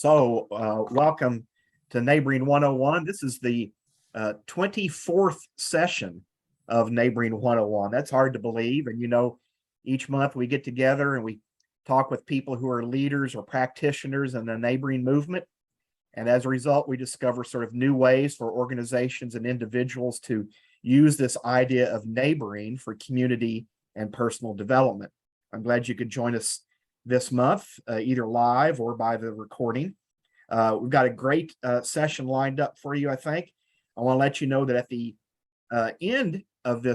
Welcome to Neighboring 101. This is the 24th session of Neighboring 101. That's hard to believe. And each month we get together and we talk with people who are leaders or practitioners in the neighboring movement. And as a result, we discover sort of new ways for organizations and individuals to use this idea of neighboring for community and personal development. I'm glad you could join us this month, either live or by the recording. We've got a great session lined up for you, I think. I want to let you know that at the end of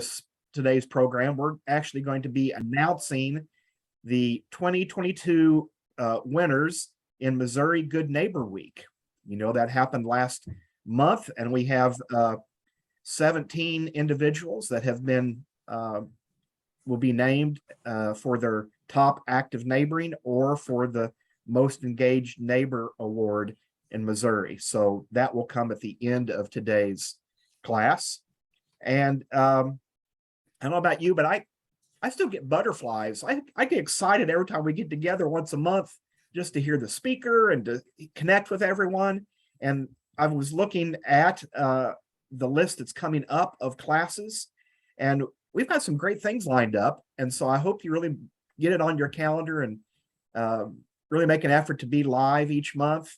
today's program, we're actually going to be announcing the 2022 winners in Missouri Good Neighbor Week. That happened last month, and we have 17 individuals that have been will be named for their top active neighboring or for the most engaged neighbor award in Missouri. So that will come at the end of today's class. And I don't know about you, but I still get butterflies. I get excited every time we get together once a month just to hear the speaker and to connect with everyone. And I was looking at the list that's coming up of classes, and we've got some great things lined up. And so I hope you really get it on your calendar and really make an effort to be live each month.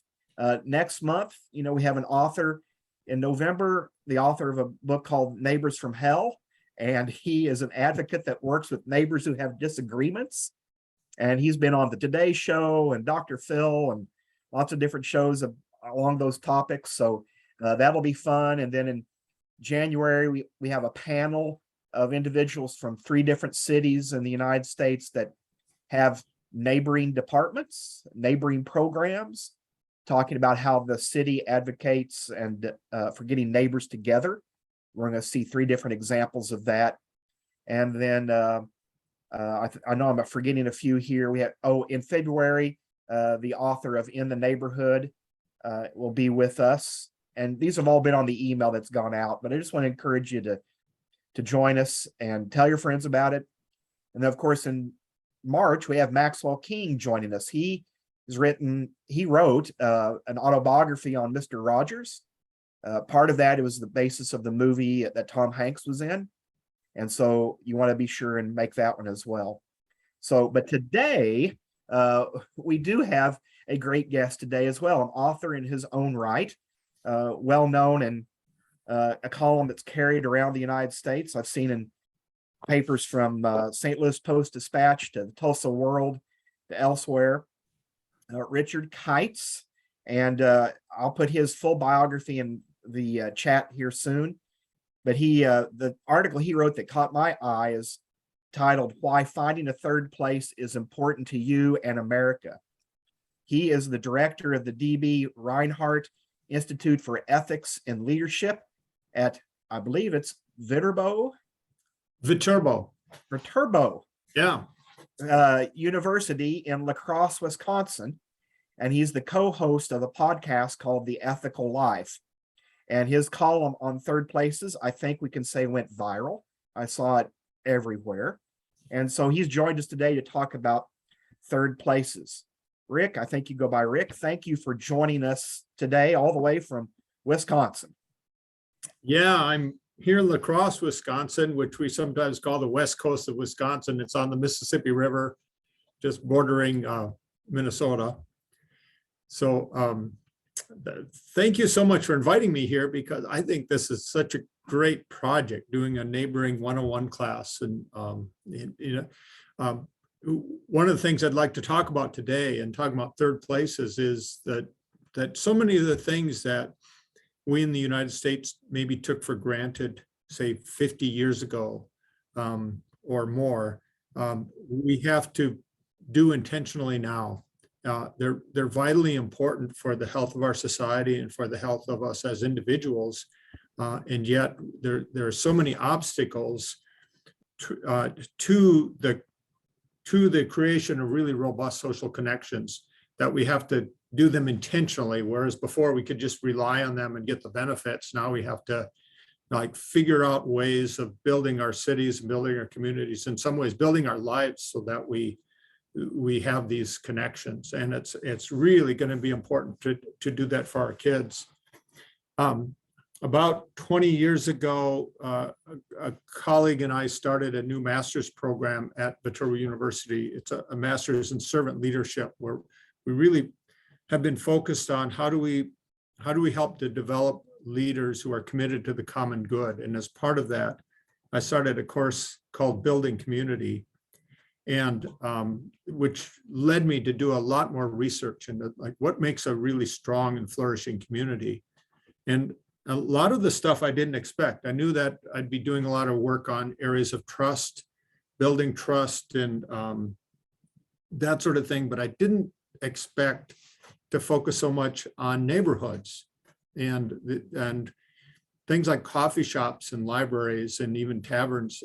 Next month, we have an author in November, the author of a book called Neighbors from Hell. And he is an advocate that works with neighbors who have disagreements. And he's been on the Today Show and Dr. Phil and lots of different shows along those topics. So that'll be fun. And then in January, we have a panel of individuals from 3 different cities in the United States that have neighboring departments, neighboring programs, talking about how the city advocates and for getting neighbors together. We're going to see 3 different examples of that. And then I know I'm forgetting a few here. We have, in February, the author of In the Neighborhood will be with us. And these have all been on the email that's gone out, but I just want to encourage you to join us and tell your friends about it. And then, of course, in March, we have Maxwell King joining us. He wrote an autobiography on Mr. Rogers. Part of that, it was the basis of the movie that Tom Hanks was in. And so you want to be sure and make that one as well. But today, we do have a great guest today as well, an author in his own right, well-known and a column that's carried around the United States. I've seen in papers from St. Louis Post-Dispatch to the Tulsa World to elsewhere. Richard Kyte, and I'll put his full biography in the chat here soon. But the article he wrote that caught my eye is titled "Why Finding a Third Place is Important to You and America." He is the director of the D.B. Reinhart Institute for Ethics and Leadership at, I believe it's Viterbo. Yeah. University in La Crosse, Wisconsin. And he's the co-host of a podcast called The Ethical Life. And his column on third places, I think we can say, went viral. I saw it everywhere. And so he's joined us today to talk about third places. Rick, I think you go by Rick. Thank you for joining us today all the way from Wisconsin. Yeah, I'm here in La Crosse, Wisconsin, which we sometimes call the west coast of Wisconsin. It's on the Mississippi River, just bordering Minnesota. So thank you so much for inviting me here, because I think this is such a great project, doing a neighboring 101 class. And one of the things I'd like to talk about today and talk about third places is that so many of the things that we in the United States maybe took for granted, say 50 years ago or more, we have to do intentionally now. They're vitally important for the health of our society and for the health of us as individuals. And yet there are so many obstacles to the creation of really robust social connections that we have to do them intentionally. Whereas before we could just rely on them and get the benefits. Now we have to figure out ways of building our cities, building our communities, in some ways building our lives so that we we have these connections, and it's really going to be important to do that for our kids. About 20 years ago, a colleague and I started a new master's program at Viterbo University. It's a master's in servant leadership, where we really have been focused on how do we help to develop leaders who are committed to the common good. And as part of that, I started a course called Building Community, and which led me to do a lot more research into like what makes a really strong and flourishing community. And a lot of the stuff I didn't expect. I knew that I'd be doing a lot of work on areas of trust, building trust, and that sort of thing, but I didn't expect to focus so much on neighborhoods and things like coffee shops and libraries and even taverns.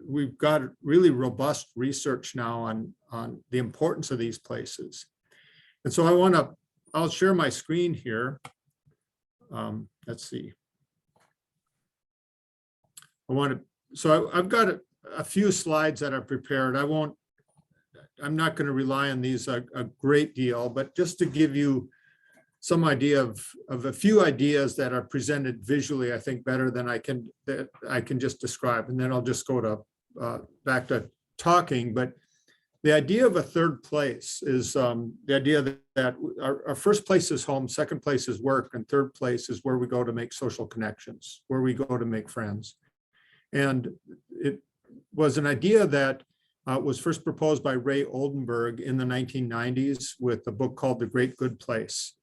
We've got really robust research now on the importance of these places. And so I'll share my screen here. Let's see. I've got a few slides that are prepared. I'm not going to rely on these a great deal, but just to give you some idea of a few ideas that are presented visually, I think better than I can just describe. And then I'll just go to back to talking. But the idea of a third place is the idea that our first place is home, second place is work, and third place is where we go to make social connections, where we go to make friends. And it was an idea that was first proposed by Ray Oldenburg in the 1990s with a book called The Great Good Place.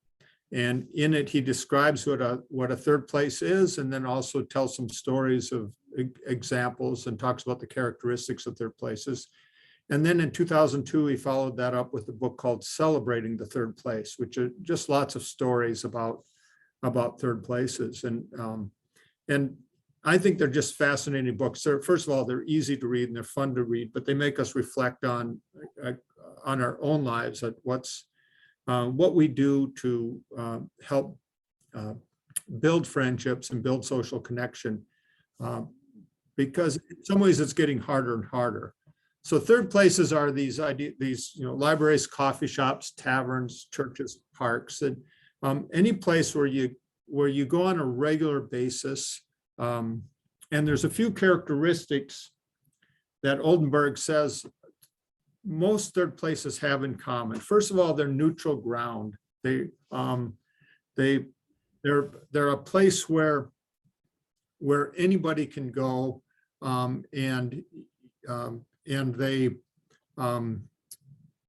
And in it, he describes what a third place is, and then also tells some stories of examples and talks about the characteristics of third places. And then in 2002, he followed that up with a book called Celebrating the Third Place, which are just lots of stories about third places. And I think they're just fascinating books. First of all, they're easy to read and they're fun to read, but they make us reflect on our own lives, at what we do to help build friendships and build social connection, because in some ways it's getting harder and harder. So third places are these libraries, coffee shops, taverns, churches, parks, and any place where you go on a regular basis. And there's a few characteristics that Oldenburg says most third places have in common. First of all, they're neutral ground. They're a place where anybody can go, and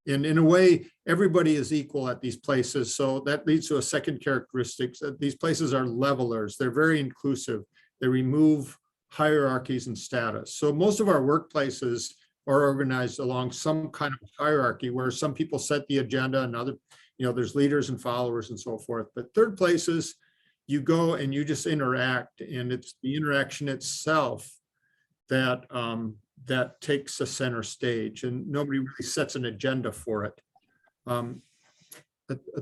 in a way, everybody is equal at these places. So that leads to a second characteristic. These places are levelers. They're very inclusive. They remove hierarchies and status. So most of our workplaces are organized along some kind of hierarchy where some people set the agenda and other, there's leaders and followers and so forth. But third places, you go and you just interact, and it's the interaction itself that takes a center stage, and nobody really sets an agenda for it. A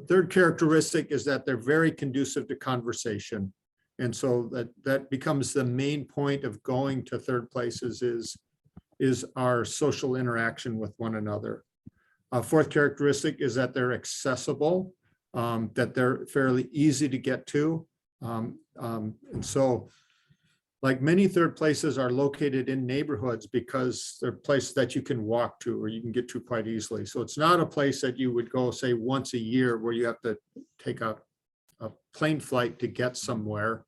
third characteristic is that they're very conducive to conversation. And so that becomes the main point of going to third places is our social interaction with one another. A fourth characteristic is that they're accessible, that they're fairly easy to get to. And so, like many third places are located in neighborhoods because they're places that you can walk to or you can get to quite easily. So it's not a place that you would go, say, once a year where you have to take a plane flight to get somewhere.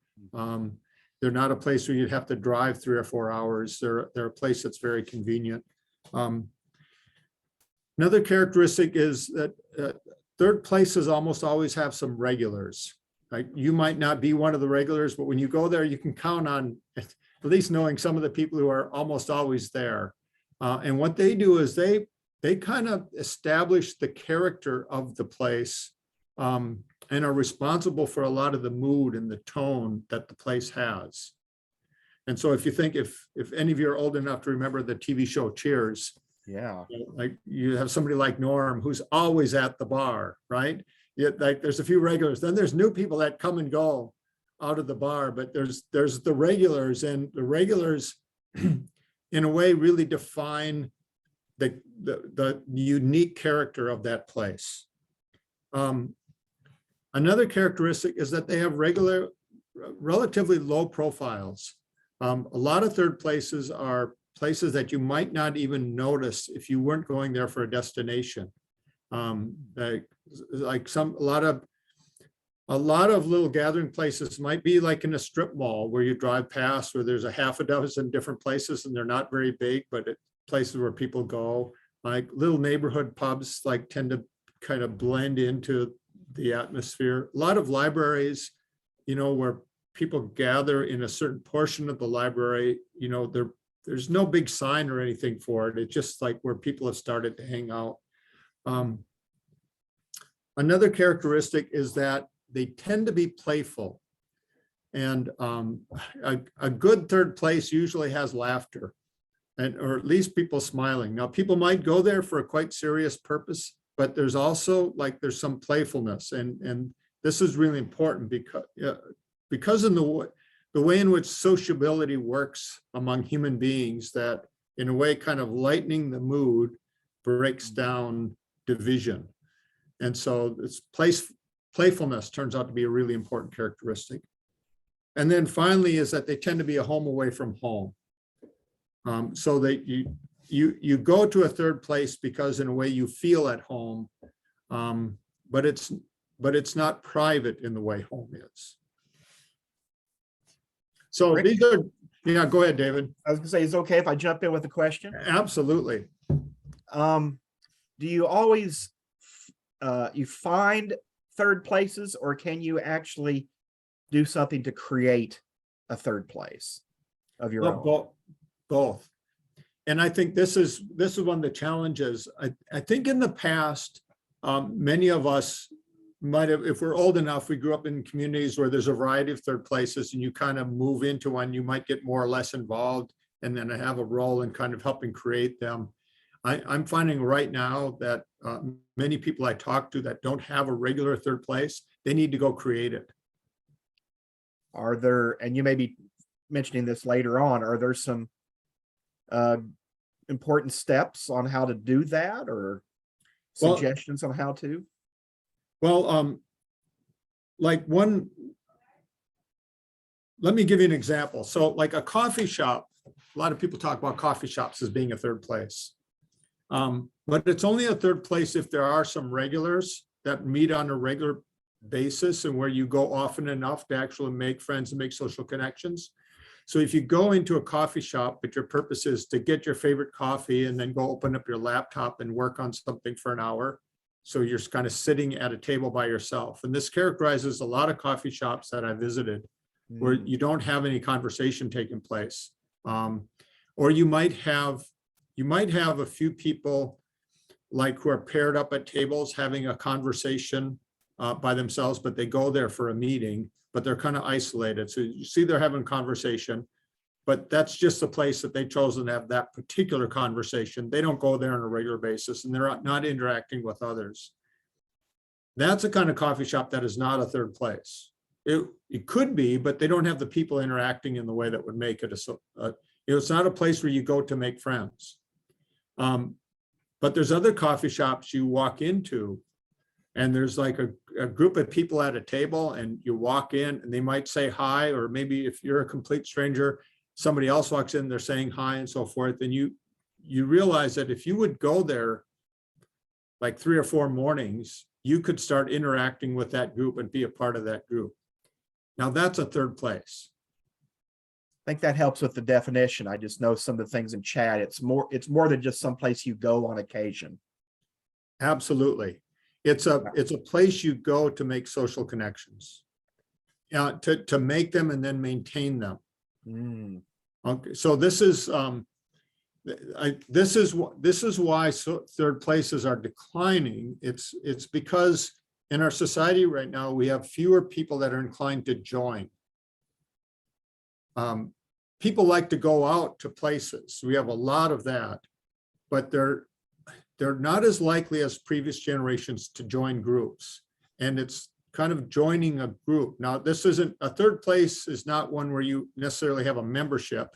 They're not a place where you'd have to drive 3 or 4 hours. They're a place that's very convenient. Another characteristic is that third places almost always have some regulars. Right? You might not be one of the regulars, but when you go there, you can count on at least knowing some of the people who are almost always there. And what they do is they kind of establish the character of the place, and are responsible for a lot of the mood and the tone that the place has. And so if you think, if any of you are old enough to remember the TV show Cheers, yeah, like you have somebody like Norm who's always at the bar, right? Yet, like there's a few regulars, then there's new people that come and go out of the bar, but there's the regulars, and the regulars in a way really define the unique character of that place. Another characteristic is that they have relatively low profiles. A lot of third places are places that you might not even notice if you weren't going there for a destination. Like a lot of little gathering places might be like in a strip mall where you drive past, where there's a half a dozen different places and they're not very big, but it's places where people go. Like little neighborhood pubs like tend to kind of blend into the atmosphere. A lot of libraries, where people gather in a certain portion of the library, there's no big sign or anything for it. It's just like where people have started to hang out. Another characteristic is that they tend to be playful. And a good third place usually has laughter, or at least people smiling. Now, people might go there for a quite serious purpose, but there's also there's some playfulness. And this is really important because in the way in which sociability works among human beings, that in a way kind of lightening the mood breaks down division. And so this playfulness turns out to be a really important characteristic. And then finally is that they tend to be a home away from home. So that you go to a third place because in a way you feel at home, but it's not private in the way home is. So Rick? these are, yeah, go ahead, David. I was gonna say, is it okay if I jump in with a question? Absolutely. Do you always, you find third places, or can you actually do something to create a third place of your own? Both. And I think this is one of the challenges. I think in the past, many of us might have, if we're old enough, we grew up in communities where there's a variety of third places and you kind of move into one, you might get more or less involved and then have a role in kind of helping create them. I'm finding right now that many people I talk to that don't have a regular third place, they need to go create it. Are there, and you may be mentioning this later on, are there some important steps on how to do that, or suggestions on how to? Well, let me give you an example. So like a coffee shop, a lot of people talk about coffee shops as being a third place. But it's only a third place if there are some regulars that meet on a regular basis and where you go often enough to actually make friends and make social connections. So if you go into a coffee shop, but your purpose is to get your favorite coffee and then go open up your laptop and work on something for an hour. So you're kind of sitting at a table by yourself. And this characterizes a lot of coffee shops that I visited where you don't have any conversation taking place. Or you might have a few people like who are paired up at tables having a conversation by themselves, but they go there for a meeting, but they're kind of isolated. So you see they're having a conversation, but that's just the place that they've chosen to have that particular conversation. They don't go there on a regular basis and they're not interacting with others. That's a kind of coffee shop that is not a third place. It could be, but they don't have the people interacting in the way that would make it it's not a place where you go to make friends. But there's other coffee shops you walk into and there's like a group of people at a table and you walk in and they might say hi, or maybe if you're a complete stranger, somebody else walks in, they're saying hi and so forth. And you realize that if you would go there like 3 or 4 mornings, you could start interacting with that group and be a part of that group. Now that's a third place. I think that helps with the definition. I just know some of the things in chat. It's more than just someplace you go on occasion. Absolutely. It's a place you go to make social connections, to make them and then maintain them. Okay, so this is why third places are declining. It's because in our society right now we have fewer people that are inclined to join. People like to go out to places. We have a lot of that, but they're not as likely as previous generations to join groups. And it's kind of joining a group. Now, this isn't a third place, is not one where you necessarily have a membership,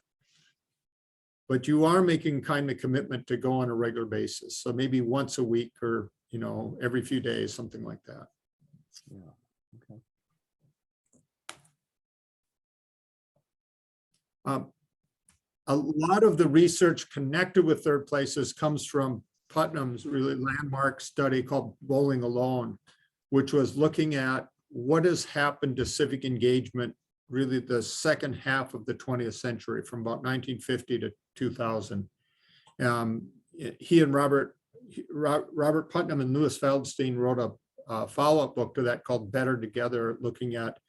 but you are making kind of commitment to go on a regular basis. So maybe once a week or, every few days, something like that. Yeah. Okay. A lot of the research connected with third places comes from Putnam's really landmark study called Bowling Alone, which was looking at what has happened to civic engagement really the second half of the 20th century, from about 1950 to 2000. He and Robert Putnam and Louis Feldstein wrote a follow-up book to that called Better Together, looking at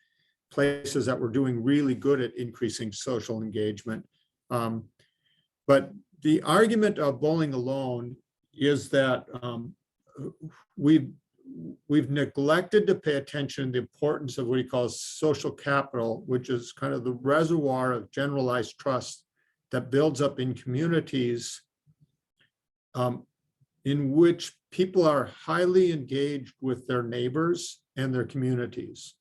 places that were doing really good at increasing social engagement. But the argument of Bowling Alone is that we've neglected to pay attention to the importance of what he calls social capital, which is kind of the reservoir of generalized trust that builds up in communities in which people are highly engaged with their neighbors and their communities.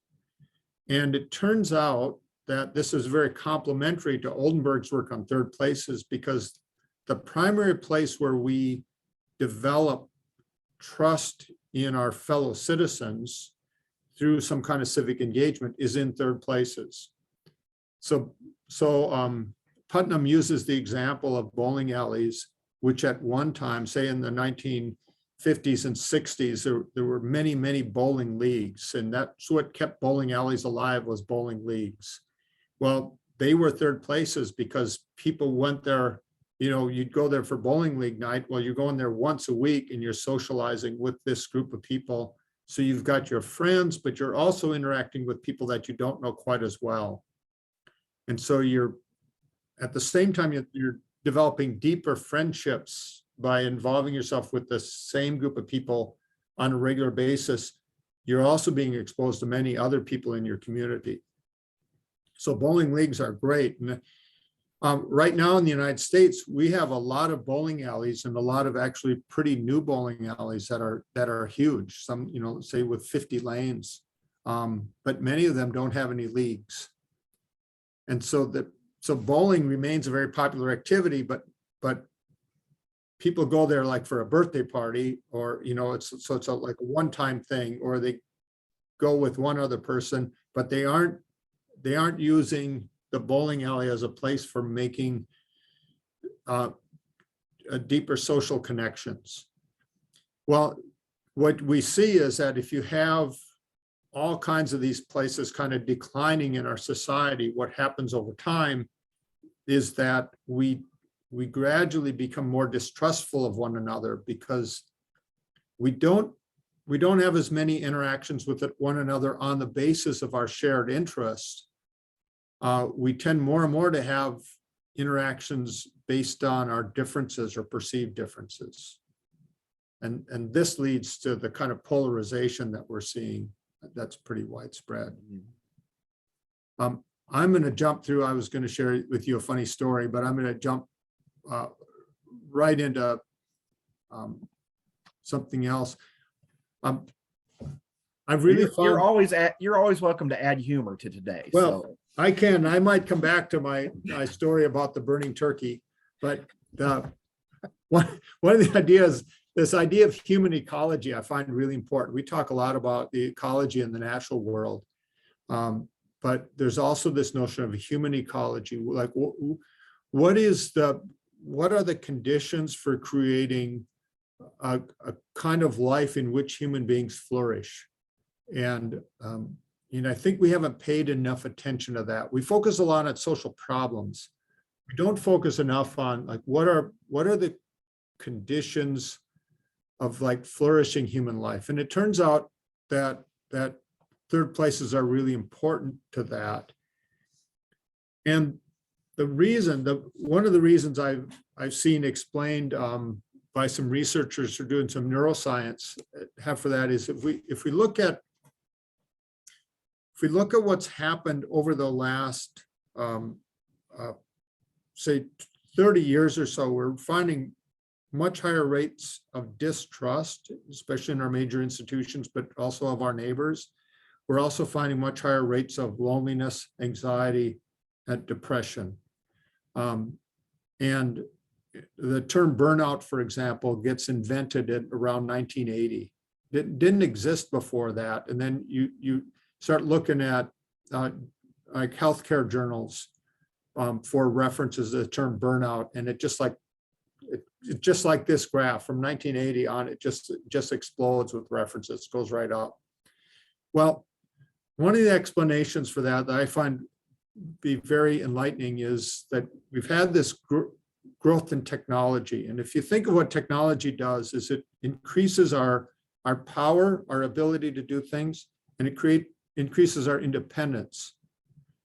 And it turns out that this is very complementary to Oldenburg's work on third places, because the primary place where we develop trust in our fellow citizens through some kind of civic engagement is in third places. So Putnam uses the example of bowling alleys, which at one time, say in the 1950s and 60s, there were many, many bowling leagues, and that's what kept bowling alleys alive, was bowling leagues. Well, they were third places because people went there, you'd go there for bowling league night. Well, you're going there once a week and you're socializing with this group of people. So you've got your friends, but you're also interacting with people that you don't know quite as well. And so you're, at the same time, you're developing deeper friendships by involving yourself with the same group of people on a regular basis. You're also being exposed to many other people in your community. So bowling leagues are great. And right now in the United States, we have a lot of bowling alleys and a lot of actually pretty new bowling alleys that are huge. Some, say with 50 lanes, but many of them don't have any leagues. And so bowling remains a very popular activity, but people go there like for a birthday party, or it's like a one-time thing, or they go with one other person, but they aren't using the bowling alley as a place for making a deeper social connections. Well, what we see is that if you have all kinds of these places kind of declining in our society, what happens over time is that we gradually become more distrustful of one another, because we don't have as many interactions with one another on the basis of our shared interests. We tend more and more to have interactions based on our differences or perceived differences. And this leads to the kind of polarization that we're seeing that's pretty widespread. I'm going to jump through, I was going to share with you a funny story, but I'm going to jump right into something else. I've really you're always welcome to add humor to today. Well, so. I might come back to my story about the burning turkey, but one of the ideas, this idea of human ecology, I find really important. We talk a lot about the ecology in the natural world, but there's also this notion of a human ecology. Like, what are the conditions for creating a kind of life in which human beings flourish? And I think we haven't paid enough attention to that. We focus a lot on social problems. We don't focus enough on like what are the conditions of like flourishing human life. And it turns out that third places are really important to that. And one of the reasons I've seen explained by some researchers who are doing some neuroscience for that is if we look at what's happened over the last, say, 30 years or so, we're finding much higher rates of distrust, especially in our major institutions, but also of our neighbors. We're also finding much higher rates of loneliness, anxiety, and depression. And the term burnout, for example, gets invented at around 1980. It didn't exist before that. And then you start looking at like healthcare journals for references to the term burnout, and it just like this graph from 1980 on, it just explodes with references, goes right up. Well, one of the explanations for that I find be very enlightening is that we've had this growth in technology. And if you think of what technology does, is it increases our power, our ability to do things, and it increases our independence.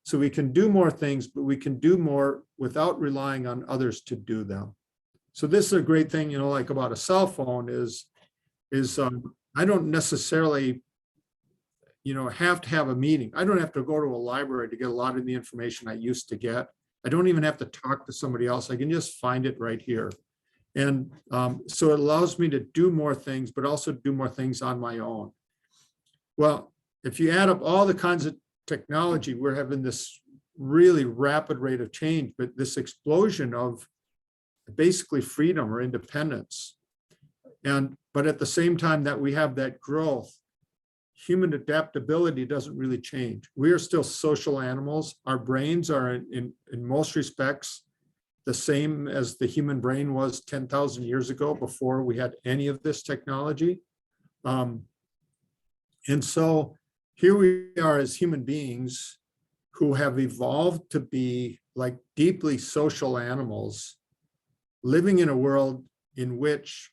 So we can do more things, but we can do more without relying on others to do them. So this is a great thing, like about a cell phone is I don't necessarily, have to have a meeting. I don't have to go to a library to get a lot of the information I used to get. I don't even have to talk to somebody else. I can just find it right here. And so it allows me to do more things, but also do more things on my own. Well, if you add up all the kinds of technology, we're having this really rapid rate of change, but this explosion of basically freedom or independence. But at the same time that we have that growth, human adaptability doesn't really change. We are still social animals. Our brains are in most respects the same as the human brain was 10,000 years ago before we had any of this technology. And so here we are as human beings who have evolved to be like deeply social animals, living in a world in which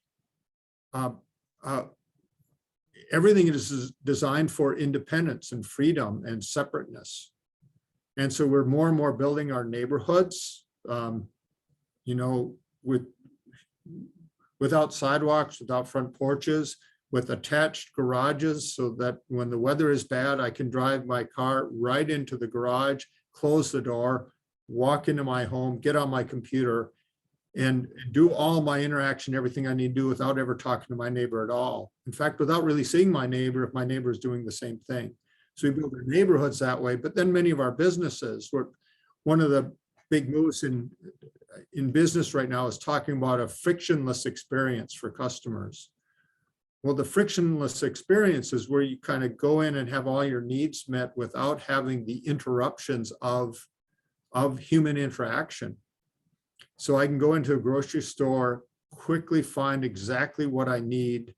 everything is designed for independence and freedom and separateness. And so we're more and more building our neighborhoods, without sidewalks, without front porches, with attached garages, so that when the weather is bad, I can drive my car right into the garage, close the door, walk into my home, get on my computer, and do all my interaction, everything I need to do without ever talking to my neighbor at all. In fact, without really seeing my neighbor if my neighbor is doing the same thing. So we build our neighborhoods that way, but then many of our businesses, one of the big moves in business right now is talking about a frictionless experience for customers. Well, the frictionless experience is where you kind of go in and have all your needs met without having the interruptions of human interaction. So I can go into a grocery store, quickly find exactly what I need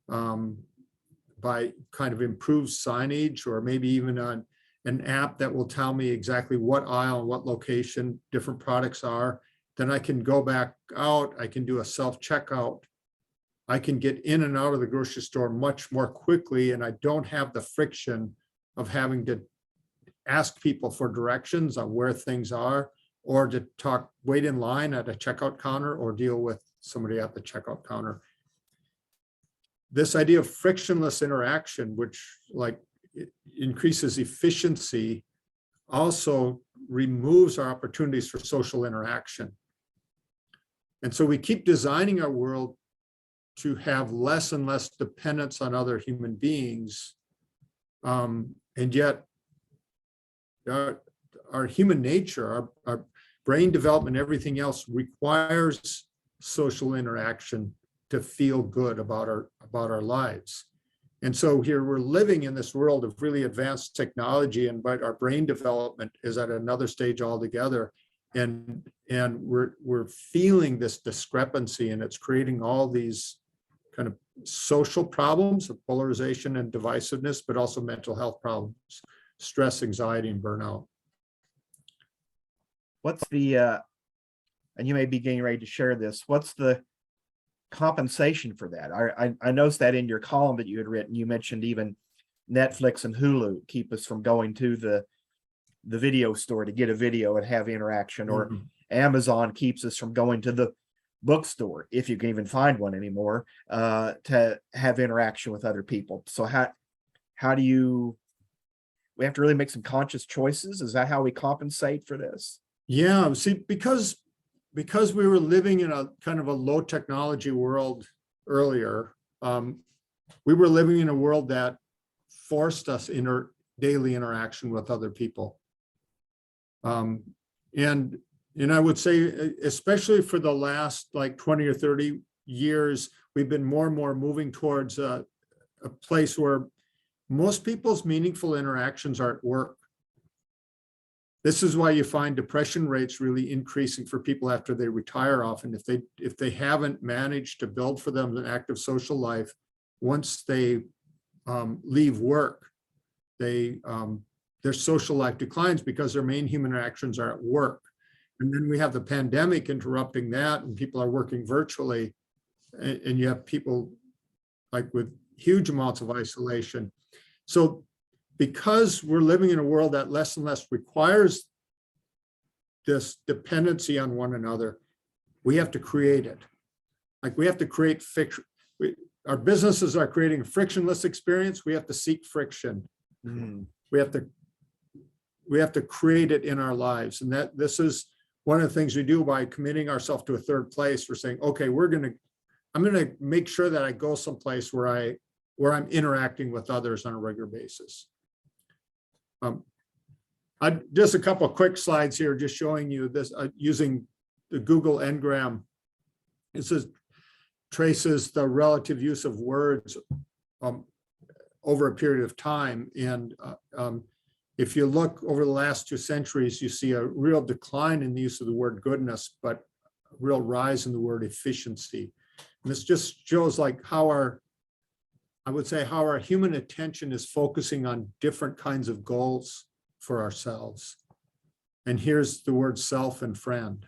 by kind of improved signage, or maybe even an app that will tell me exactly what aisle and what location different products are. Then I can go back out, I can do a self-checkout. I can get in and out of the grocery store much more quickly, and I don't have the friction of having to ask people for directions on where things are, or to wait in line at a checkout counter, or deal with somebody at the checkout counter. This idea of frictionless interaction, which it increases efficiency, also removes our opportunities for social interaction. And so we keep designing our world to have less and less dependence on other human beings. And yet our human nature, our brain development, everything else requires social interaction to feel good about our lives. And so here we're living in this world of really advanced technology, but our brain development is at another stage altogether. And we're feeling this discrepancy, and it's creating all these kind of social problems of polarization and divisiveness, but also mental health problems, stress, anxiety, and burnout. What's the, and you may be getting ready to share this, what's the compensation for that? I noticed that in your column that you had written, you mentioned even Netflix and Hulu keep us from going to the video store to get a video and have interaction, or Amazon keeps us from going to the bookstore, if you can even find one anymore, to have interaction with other people. So how do we have to really make some conscious choices? Is that how we compensate for this? Yeah, see, because we were living in a kind of a low technology world earlier, we were living in a world that forced us daily interaction with other people. And And I would say, especially for the last like 20 or 30 years, we've been more and more moving towards a place where most people's meaningful interactions are at work. This is why you find depression rates really increasing for people after they retire often. If they haven't managed to build for them an active social life, once they leave work, their social life declines because their main human interactions are at work. And then we have the pandemic interrupting that, and people are working virtually, and you have people like with huge amounts of isolation. So because we're living in a world that less and less requires this dependency on one another, we have to create it. Like we have to create fiction. Our businesses are creating a frictionless experience. We have to seek friction. We have to create it in our lives. And this is one of the things we do by committing ourselves to a third place. We're saying, okay, I'm gonna make sure that I go someplace where I'm interacting with others on a regular basis. Just a couple of quick slides here, just showing you this using the Google Ngram. It says traces the relative use of words over a period of time. And if you look over the last 2 centuries, you see a real decline in the use of the word goodness, but a real rise in the word efficiency. And this just shows like how our human attention is focusing on different kinds of goals for ourselves. And here's the word self and friend.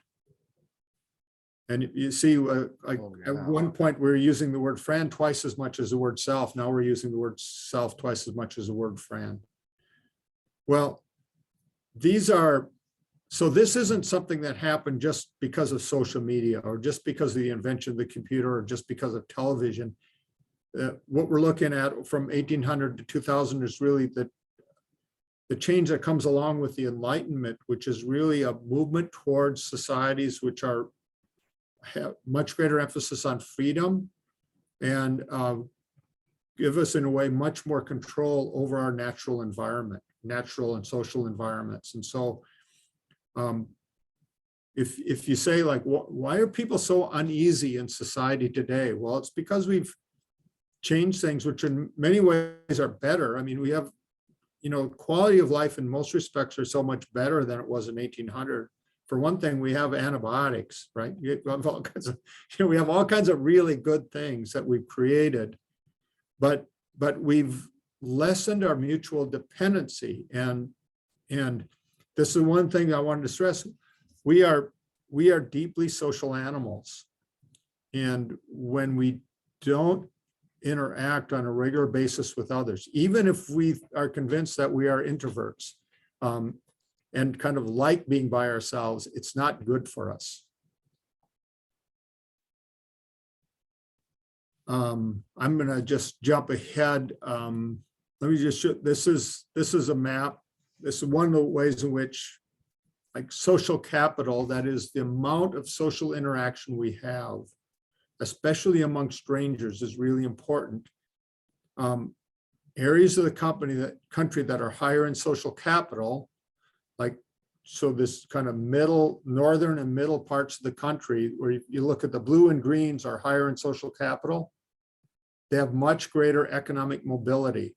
And you see, at one point, we were using the word friend twice as much as the word self. Now we're using the word self twice as much as the word friend. Well, this isn't something that happened just because of social media or just because of the invention of the computer or just because of television. What we're looking at from 1800 to 2000 is really the change that comes along with the Enlightenment, which is really a movement towards societies which have much greater emphasis on freedom and give us, in a way, much more control over our natural environment, natural and social environments. And so if you say like, why are people so uneasy in society today? Well, it's because we've changed things, which in many ways are better. I mean, we have, quality of life in most respects are so much better than it was in 1800. For one thing, we have antibiotics, right? We have all kinds of really good things that we've created, but we've lessened our mutual dependency. And this is one thing I wanted to stress. We are deeply social animals. And when we don't interact on a regular basis with others, even if we are convinced that we are introverts and kind of like being by ourselves, it's not good for us. I'm going to just jump ahead. Let me just show, this is a map. This is one of the ways in which, like, social capital, that is the amount of social interaction we have, especially among strangers, is really important. Areas of the country that are higher in social capital, like, so this kind of northern and middle parts of the country, where you look at the blue and greens, are higher in social capital. They have much greater economic mobility.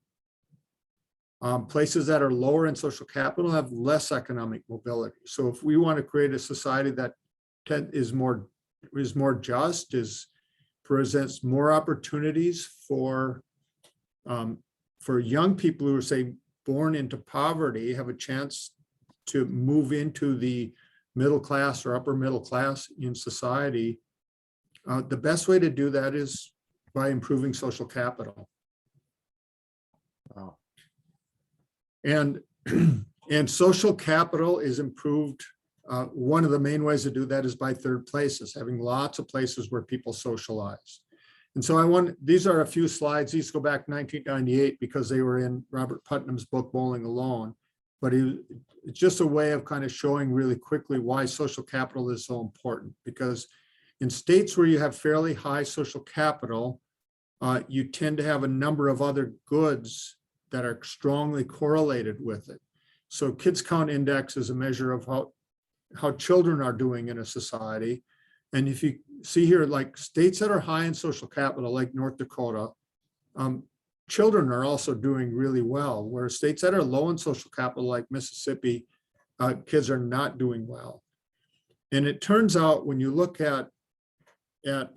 Places that are lower in social capital have less economic mobility. So if we want to create a society that is more just, presents more opportunities for young people who are, say, born into poverty, have a chance to move into the middle class or upper middle class in society, the best way to do that is by improving social capital. Wow. And social capital is improved. One of the main ways to do that is by third places, having lots of places where people socialize. And so these are a few slides. These go back to 1998 because they were in Robert Putnam's book, Bowling Alone. But it's just a way of kind of showing really quickly why social capital is so important. Because in states where you have fairly high social capital, you tend to have a number of other goods that are strongly correlated with it. So Kids Count Index is a measure of how how children are doing in a society. And if you see here, like states that are high in social capital, like North Dakota, children are also doing really well, where states that are low in social capital, like Mississippi, kids are not doing well. And it turns out when you look at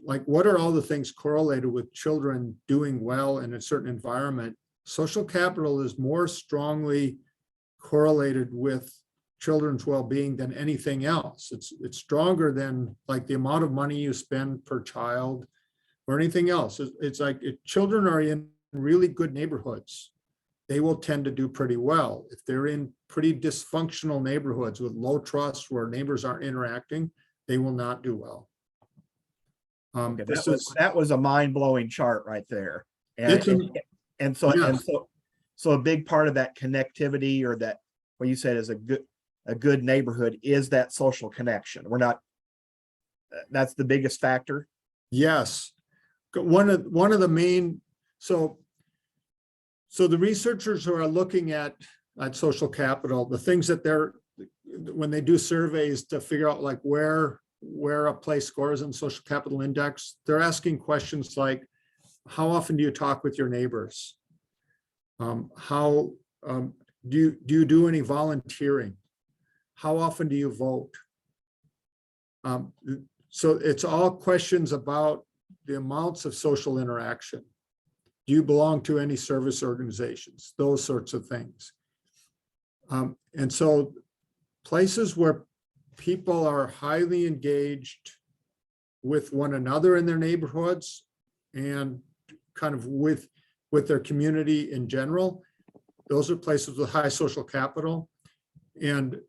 like what are all the things correlated with children doing well in a certain environment, social capital is more strongly correlated with children's well-being than anything else. It's stronger than like the amount of money you spend per child or anything else. It's like if children are in really good neighborhoods, they will tend to do pretty well. If they're in pretty dysfunctional neighborhoods with low trust where neighbors aren't interacting, they will not do well. Okay, that was a mind-blowing chart right there. And so a big part of that connectivity, or that what you said is a good neighborhood, is that social connection. That's the biggest factor. Yes. One of the main, so the researchers who are looking at social capital, the things that when they do surveys to figure out like where a place scores in social capital index, they're asking questions like, how often do you talk with your neighbors? How do you do any volunteering? How often do you vote? So it's all questions about the amounts of social interaction. Do you belong to any service organizations? Those sorts of things. And so places where people are highly engaged with one another in their neighborhoods and kind of with their community in general, those are places with high social capital. And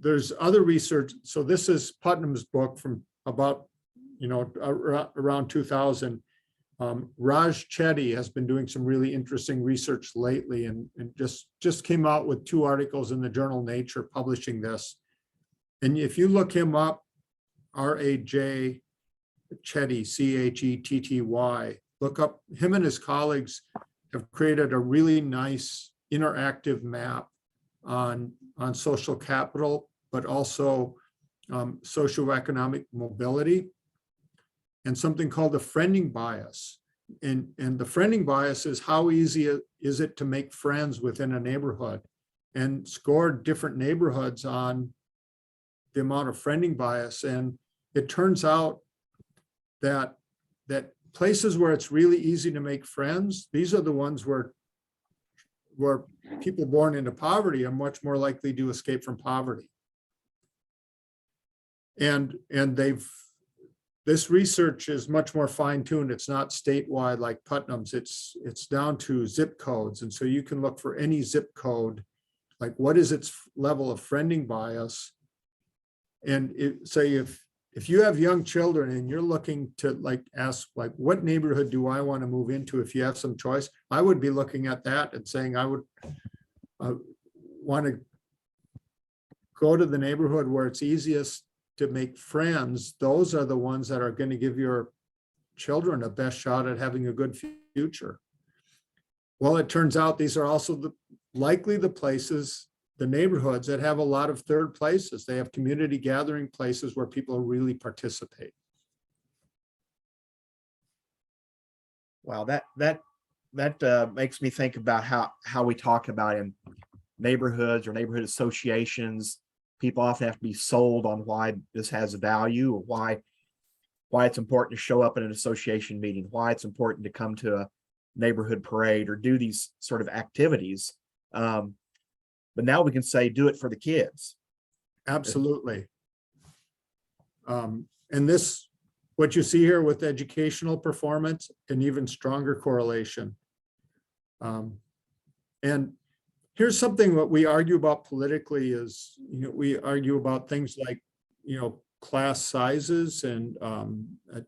there's other research. So this is Putnam's book from about, around 2000. Raj Chetty has been doing some really interesting research lately and just came out with 2 articles in the journal Nature publishing this. And if you look him up, R-A-J Chetty, C-H-E-T-T-Y, look up, him and his colleagues have created a really nice interactive map on social capital, but also socioeconomic mobility, and something called the friending bias. And the friending bias is how easy is it to make friends within a neighborhood, and scored different neighborhoods on the amount of friending bias. And it turns out that places where it's really easy to make friends, these are the ones where people born into poverty are much more likely to escape from poverty. And this research is much more fine-tuned. It's not statewide like Putnam's. It's down to zip codes. And so you can look for any zip code, like what is its level of friending bias. And say if you have young children and you're looking to ask what neighborhood do I want to move into, if you have some choice, I would be looking at that and saying I would want to go to the neighborhood where it's easiest to make friends. Those are the ones that are going to give your children a best shot at having a good future. Well, it turns out these are also likely the places, the neighborhoods that have a lot of third places. They have community gathering places where people really participate. Wow, that makes me think about how we talk about in neighborhoods or neighborhood associations. People often have to be sold on why this has value, or why it's important to show up at an association meeting, why it's important to come to a neighborhood parade or do these sort of activities. But now we can say, do it for the kids. Absolutely. And this, what you see here with educational performance, an even stronger correlation. And here's something what we argue about politically is, we argue about things like, class sizes and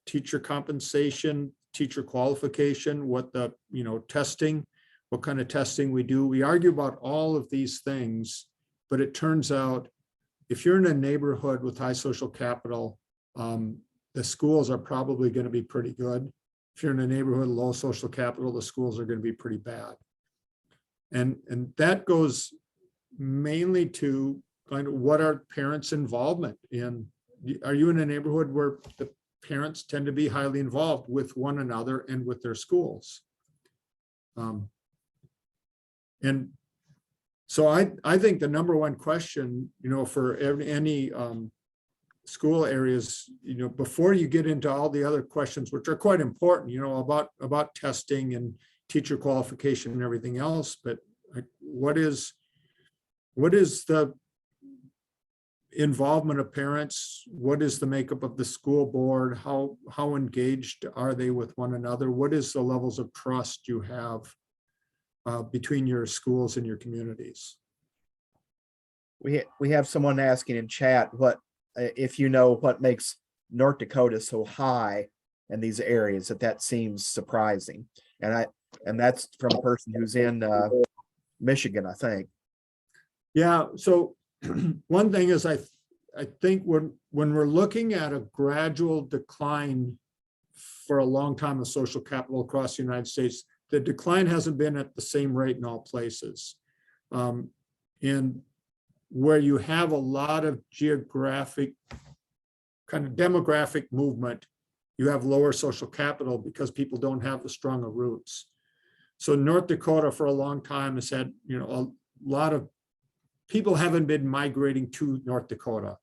teacher compensation, teacher qualification, what the, testing, what kind of testing we do. We argue about all of these things, but it turns out if you're in a neighborhood with high social capital, the schools are probably going to be pretty good. If you're in a neighborhood with low social capital, the schools are going to be pretty bad. And that goes mainly to kind of what are parents' involvement in? Are you in a neighborhood where the parents tend to be highly involved with one another and with their schools? And so I think the number one question, for any school areas, before you get into all the other questions, which are quite important, about testing and teacher qualification and everything else, but what is the involvement of parents? What is the makeup of the school board? How engaged are they with one another? What is the levels of trust you have between your schools and your communities? We have someone asking in chat if you know what makes North Dakota so high in these areas, that seems surprising. And that's from a person who's in Michigan, I think. Yeah, so one thing is I think when we're looking at a gradual decline for a long time of social capital across the United States, the decline hasn't been at the same rate in all places. And where you have a lot of geographic kind of demographic movement, you have lower social capital because people don't have the stronger roots. So North Dakota for a long time has had, a lot of people haven't been migrating to North Dakota.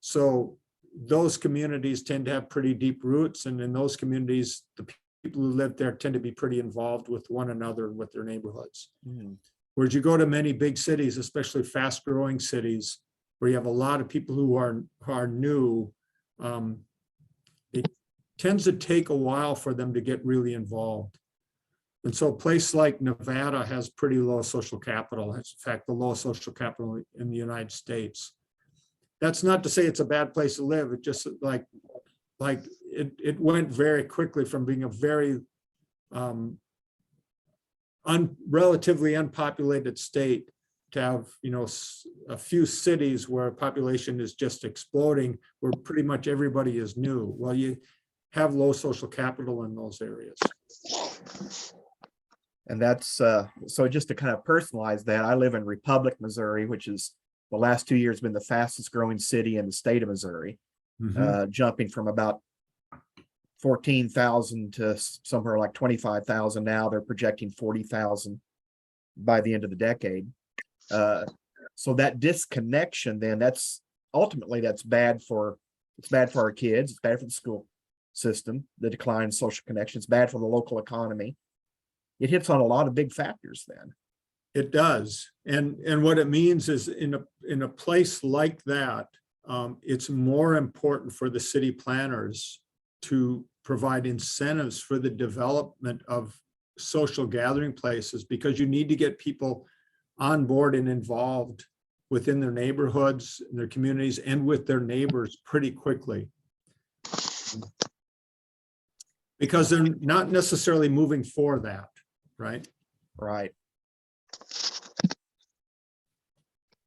So those communities tend to have pretty deep roots. And in those communities, the people who live there tend to be pretty involved with one another and with their neighborhoods. Mm. Whereas you go to many big cities, especially fast growing cities, where you have a lot of people who are new, it tends to take a while for them to get really involved. And so a place like Nevada has pretty low social capital. It's in fact the lowest social capital in the United States. That's not to say it's a bad place to live. It just like it went very quickly from being a very relatively unpopulated state to have, a few cities where population is just exploding, where pretty much everybody is new. Well, you have low social capital in those areas. And that's so just to kind of personalize that, I live in Republic, Missouri, which is the last 2 years been the fastest growing city in the state of Missouri, jumping from about 14,000 to somewhere like 25,000 now. They're projecting 40,000 by the end of the decade. So that disconnection, then that's bad for our kids. It's bad for the school system, the decline in social connection. It's bad for the local economy. It hits on a lot of big factors then. It does. And what it means is in a place like that, it's more important for the city planners to provide incentives for the development of social gathering places, because you need to get people on board and involved within their neighborhoods and their communities and with their neighbors pretty quickly. Because they're not necessarily moving for that, right? Right.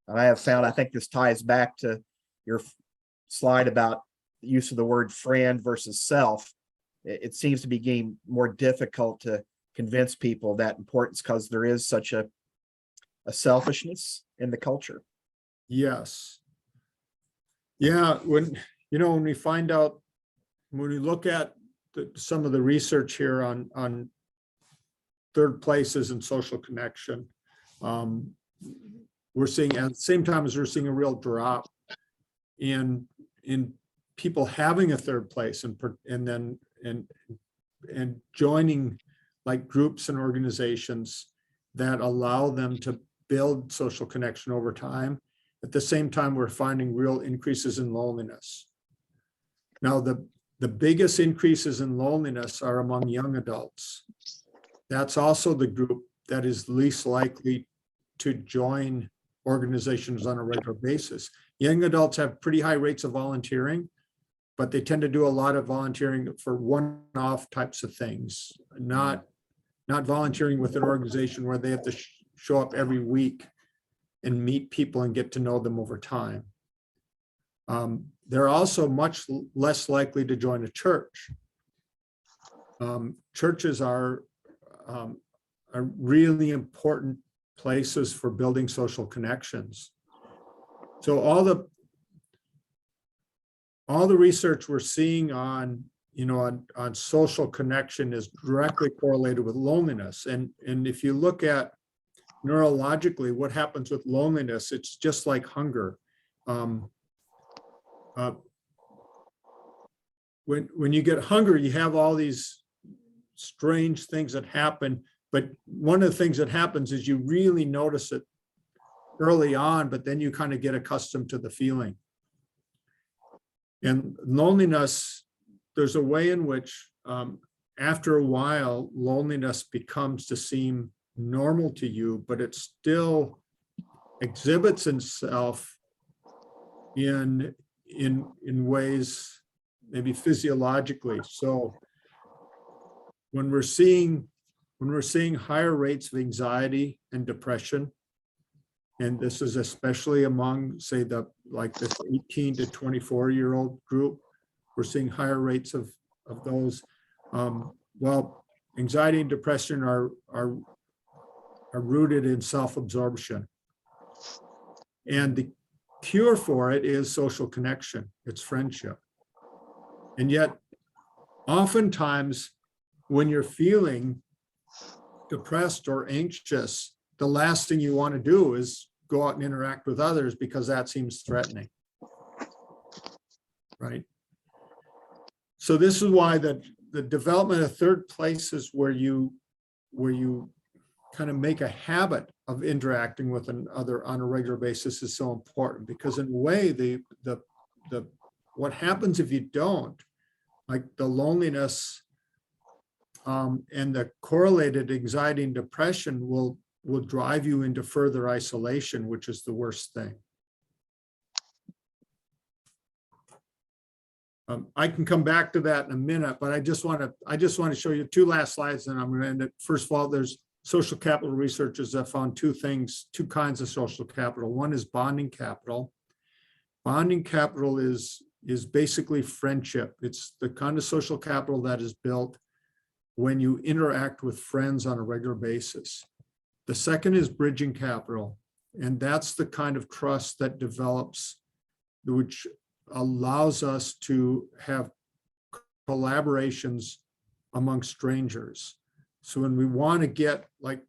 And I have found, I think this ties back to your slide about the use of the word friend versus self. It seems to be getting more difficult to convince people that importance because there is such a selfishness in the culture. Yes. Yeah, when we find out, when we look at some of the research here on third places and social connection, we're seeing at the same time as we're seeing a real drop in people having a third place and joining like groups and organizations that allow them to build social connection over time. At the same time, we're finding real increases in loneliness. Now, the biggest increases in loneliness are among young adults. That's also the group that is least likely to join organizations on a regular basis. Young adults have pretty high rates of volunteering, but they tend to do a lot of volunteering for one-off types of things, not volunteering with an organization where they have to show up every week and meet people and get to know them over time. They're also much less likely to join a church. Churches are really important places for building social connections. So all the research we're seeing on, on social connection is directly correlated with loneliness. And if you look at neurologically what happens with loneliness, it's just like hunger. When you get hunger, you have all these strange things that happen. But one of the things that happens is you really notice it early on, but then you kind of get accustomed to the feeling. And loneliness, there's a way in which after a while, loneliness becomes to seem normal to you, but it still exhibits itself in ways maybe physiologically. So when we're seeing higher rates of anxiety and depression, and this is especially among, say, this 18 to 24-year-old group, we're seeing higher rates of those. Well, anxiety and depression are rooted in self-absorption. And the cure for it is social connection, it's friendship. And yet, oftentimes, when you're feeling depressed or anxious, the last thing you want to do is go out and interact with others because that seems threatening, right? So this is why the development of third places where you kind of make a habit of interacting with another on a regular basis is so important, because in a way, what happens if you don't, like the loneliness and the correlated anxiety and depression will drive you into further isolation, which is the worst thing. I can come back to that in a minute, but I just want to show you two last slides, and I'm going to end it. First of all, there's social capital researchers that found two kinds of social capital. One is bonding capital. Bonding capital is basically friendship. It's the kind of social capital that is built when you interact with friends on a regular basis. The second is bridging capital, and that's the kind of trust that develops, which allows us to have collaborations among strangers. So when we want to get like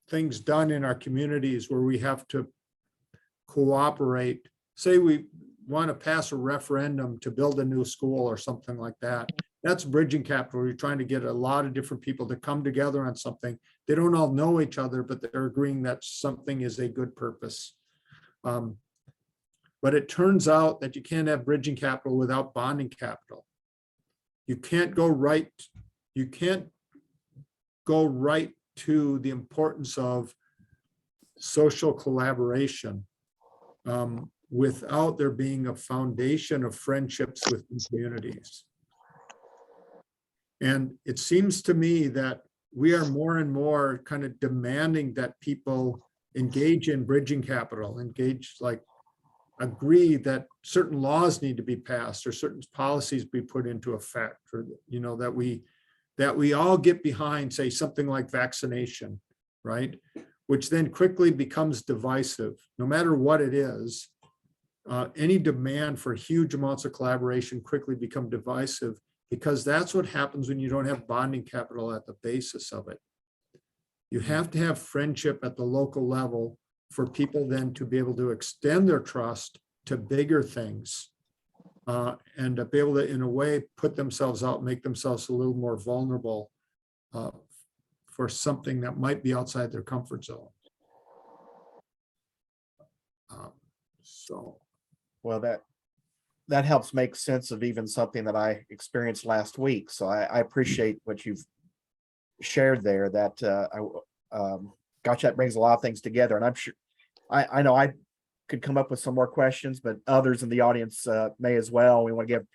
things done in our communities where we have to cooperate, say we want to pass a referendum to build a new school or something like that, that's bridging capital. You're trying to get a lot of different people to come together on something. They don't all know each other, but they're agreeing that something is a good purpose. But it turns out that you can't have bridging capital without bonding capital. You can't go right to the importance of social collaboration without there being a foundation of friendships with communities. And it seems to me that we are more and more kind of demanding that people engage in bridging capital, agree that certain laws need to be passed or certain policies be put into effect, or that we all get behind, say, something like vaccination, right? Which then quickly becomes divisive, no matter what it is. Any demand for huge amounts of collaboration quickly become divisive, because that's what happens when you don't have bonding capital at the basis of it. You have to have friendship at the local level for people then to be able to extend their trust to bigger things and to be able to, in a way, put themselves out, make themselves a little more vulnerable for something that might be outside their comfort zone. Well, that helps make sense of even something that I experienced last week. So I appreciate what you've shared there. That gosh, that brings a lot of things together. And I'm sure I know I could come up with some more questions, but others in the audience may as well. We want to give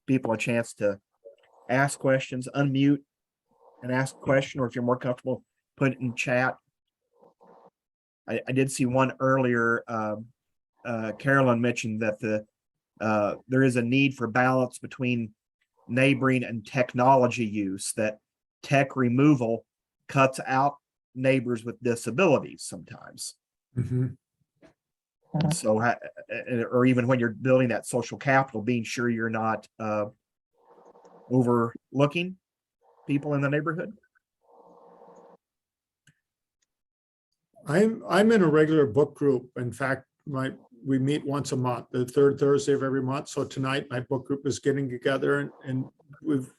people a chance to ask questions, unmute and ask a question, or if you're more comfortable, put it in chat. I did see one earlier. Carolyn mentioned that there is a need for balance between neighboring and technology use, that tech removal cuts out neighbors with disabilities sometimes. Mm-hmm. So, or even when you're building that social capital, being sure you're not overlooking people in the neighborhood. I'm in a regular book group. In fact, we meet once a month, the third Thursday of every month. So tonight my book group is getting together, and we've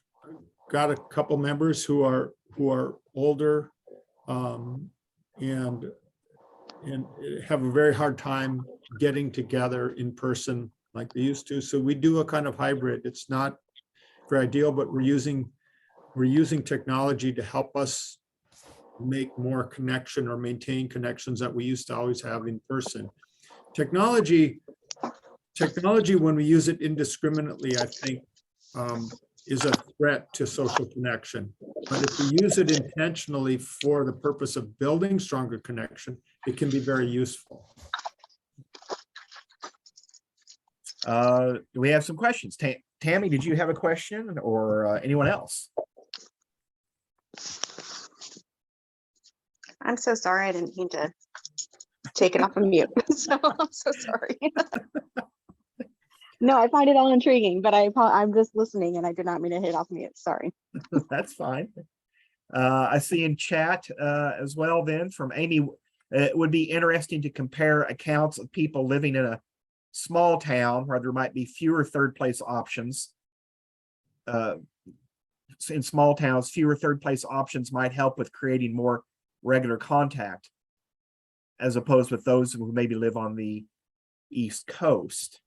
got a couple members who are older and have a very hard time getting together in person like they used to. So we do a kind of hybrid. It's not very ideal, but we're using technology to help us make more connection or maintain connections that we used to always have in person. Technology, when we use it indiscriminately, I think, is a threat to social connection. But if we use it intentionally for the purpose of building stronger connection, it can be very useful. Do we have some questions? Tammy, did you have a question, or anyone else? I'm so sorry. I didn't mean to take it off of mute. So I'm so sorry. No, I find it all intriguing, but I'm just listening and I did not mean to hit off mute. Sorry. That's fine. I see in chat as well then from Amy, it would be interesting to compare accounts of people living in a small town where there might be fewer third place options. In small towns, fewer third place options might help with creating more regular contact, as opposed with those who maybe live on the East Coast.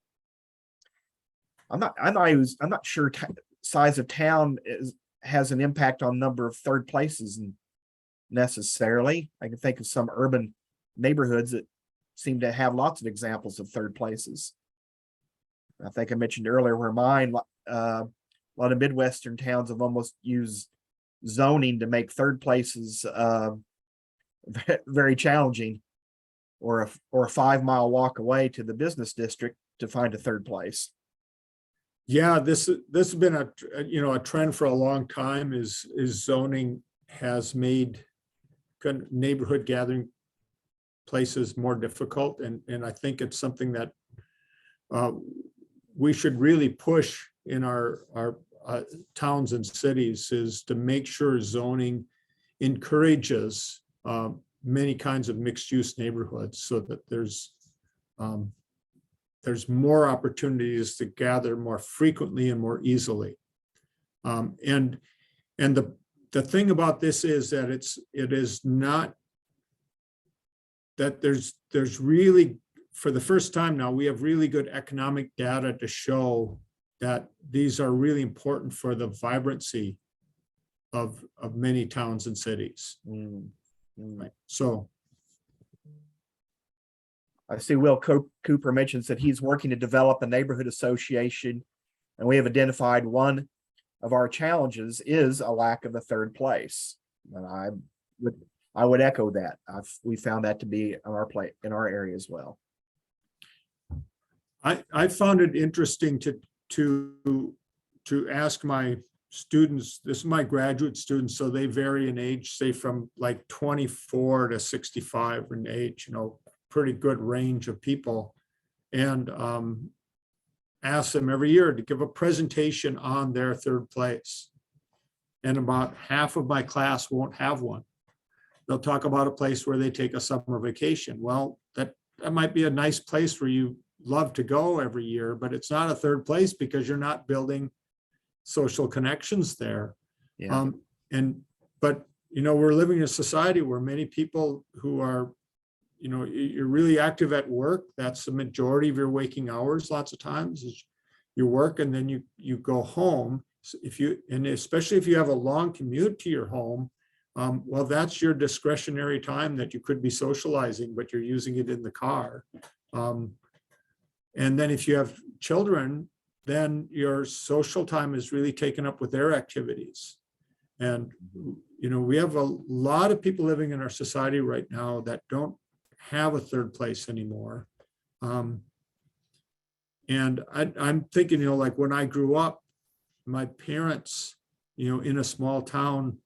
I'm not sure size of town has an impact on number of third places necessarily. I can think of some urban neighborhoods that seem to have lots of examples of third places. I think I mentioned earlier where mine, a lot of Midwestern towns have almost used zoning to make third places very challenging, or a 5-mile walk away to the business district to find a third place. Yeah, this has been a trend for a long time. Is zoning has made neighborhood gathering places more difficult, and I think it's something that we should really push in our towns and cities, is to make sure zoning encourages many kinds of mixed-use neighborhoods, so that there's more opportunities to gather more frequently and more easily. And the thing about this is that it is not that there's really, for the first time now, we have really good economic data to show that these are really important for the vibrancy of many towns and cities. Right. So I see Will Cooper mentions that he's working to develop a neighborhood association, and we have identified one of our challenges is a lack of a third place. And I would echo that. We found that to be in our area as well. I found it interesting to ask my students. This is my graduate students, so they vary in age, say from like 24 to 65 in age, pretty good range of people, and ask them every year to give a presentation on their third place. And about half of my class won't have one. They'll talk about a place where they take a summer vacation. Well, that might be a nice place where you love to go every year, but it's not a third place because you're not building social connections there. Yeah. But we're living in a society where many people who are, you're really active at work. That's the majority of your waking hours. Lots of times is you work and then you go home. So especially if you have a long commute to your home, well, that's your discretionary time that you could be socializing, but you're using it in the car. And then if you have children, then your social time is really taken up with their activities. And, we have a lot of people living in our society right now that don't have a third place anymore. And I'm thinking, like when I grew up, my parents, in a small town,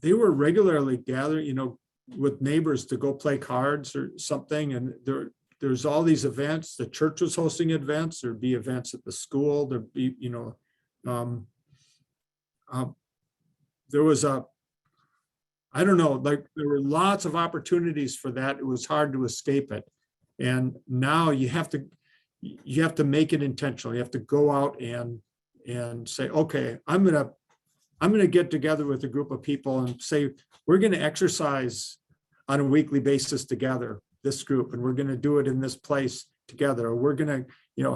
they were regularly gathering, with neighbors to go play cards or something. And there's all these events. The church was hosting events. There'd be events at the school. There'd be, there was I don't know, like there were lots of opportunities for that. It was hard to escape it. And now you have to make it intentional. You have to go out and say, okay, I'm gonna get together with a group of people and say, we're gonna exercise on a weekly basis together, this group, and we're gonna do it in this place together. Or we're gonna,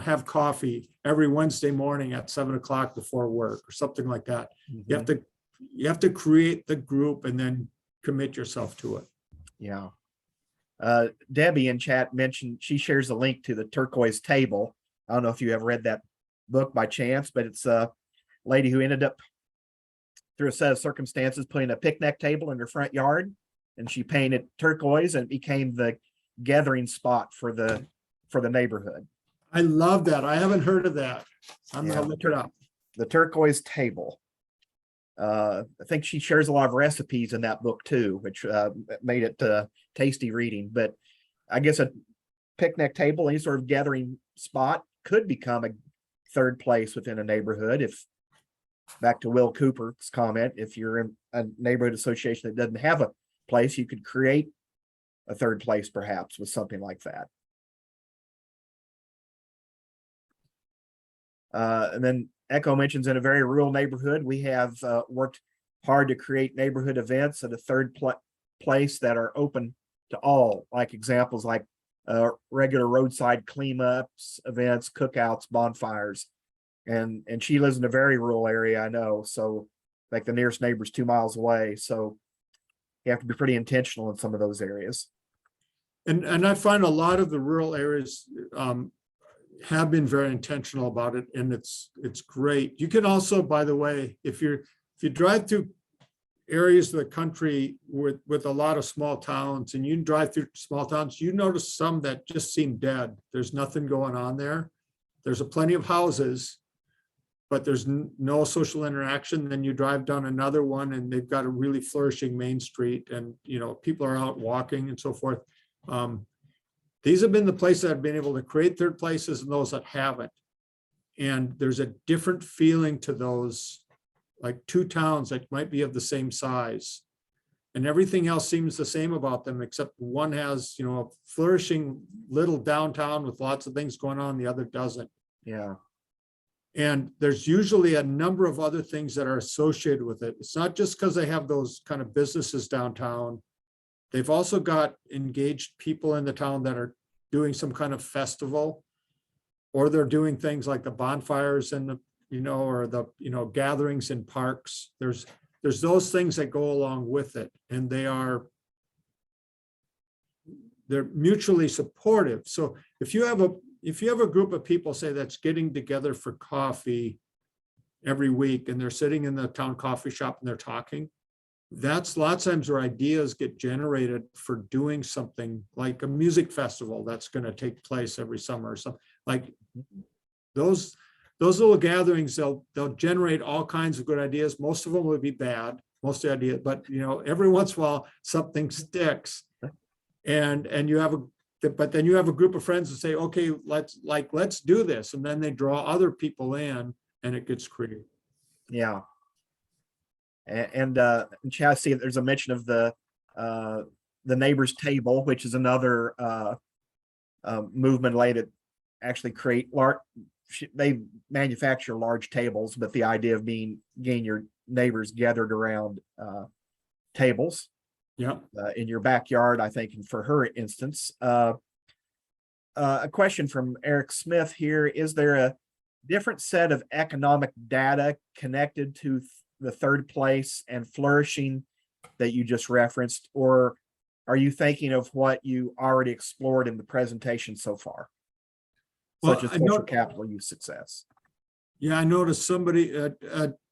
have coffee every Wednesday morning at 7 o'clock before work or something like that. Mhm. You have to create the group and then commit yourself to it. Yeah. Debbie in chat mentioned she shares a link to the Turquoise Table. I don't know if you ever read that book by chance, but it's a lady who ended up through a set of circumstances putting a picnic table in her front yard, and she painted turquoise and it became the gathering spot for the neighborhood. I love that. I haven't heard of that. I'm Yeah, gonna look it up. The Turquoise Table. I think she shares a lot of recipes in that book too, which made it tasty reading. But I guess a picnic table, any sort of gathering spot, could become a third place within a neighborhood. If, back to Will Cooper's comment, if you're in a neighborhood association that doesn't have a place, you could create a third place perhaps with something like that. And then Echo mentions in a very rural neighborhood, we have worked hard to create neighborhood events at a third place that are open to all, like examples like regular roadside cleanups, events, cookouts, bonfires. And she lives in a very rural area, I know. So like the nearest neighbor's 2 miles away. So you have to be pretty intentional in some of those areas. And I find a lot of the rural areas have been very intentional about it, and it's great. You can also, by the way, if you drive through areas of the country with a lot of small towns, and you drive through small towns, you notice some that just seem dead. There's nothing going on there. There's plenty of houses, but there's no social interaction. Then you drive down another one and they've got a really flourishing main street, and people are out walking and so forth. These have been the places that have been able to create third places and those that haven't. And there's a different feeling to those, like two towns that might be of the same size. And everything else seems the same about them, except one has, a flourishing little downtown with lots of things going on, the other doesn't. Yeah. And there's usually a number of other things that are associated with it. It's not just because they have those kind of businesses downtown. They've also got engaged people in the town that are doing some kind of festival, or they're doing things like the bonfires and or the gatherings in parks. There's those things that go along with it, and they're mutually supportive. So if you have a group of people, say, that's getting together for coffee every week, and they're sitting in the town coffee shop and they're talking, that's lots of times where ideas get generated for doing something like a music festival that's going to take place every summer or something. Like those little gatherings, they'll generate all kinds of good ideas. Most of them would be bad, most of the ideas, but every once in a while something sticks. And you have but then you have a group of friends that say, okay, let's do this. And then they draw other people in and it gets created. Yeah. And Chad, see, there's a mention of the neighbor's table, which is another movement related to actually create large. They manufacture large tables, but the idea of getting your neighbors gathered around tables, in your backyard, I think, and for her instance, a question from Eric Smith here: is there a different set of economic data connected to the third place and flourishing that you just referenced, or are you thinking of what you already explored in the presentation so far, such as social capital use success? Yeah, I noticed somebody,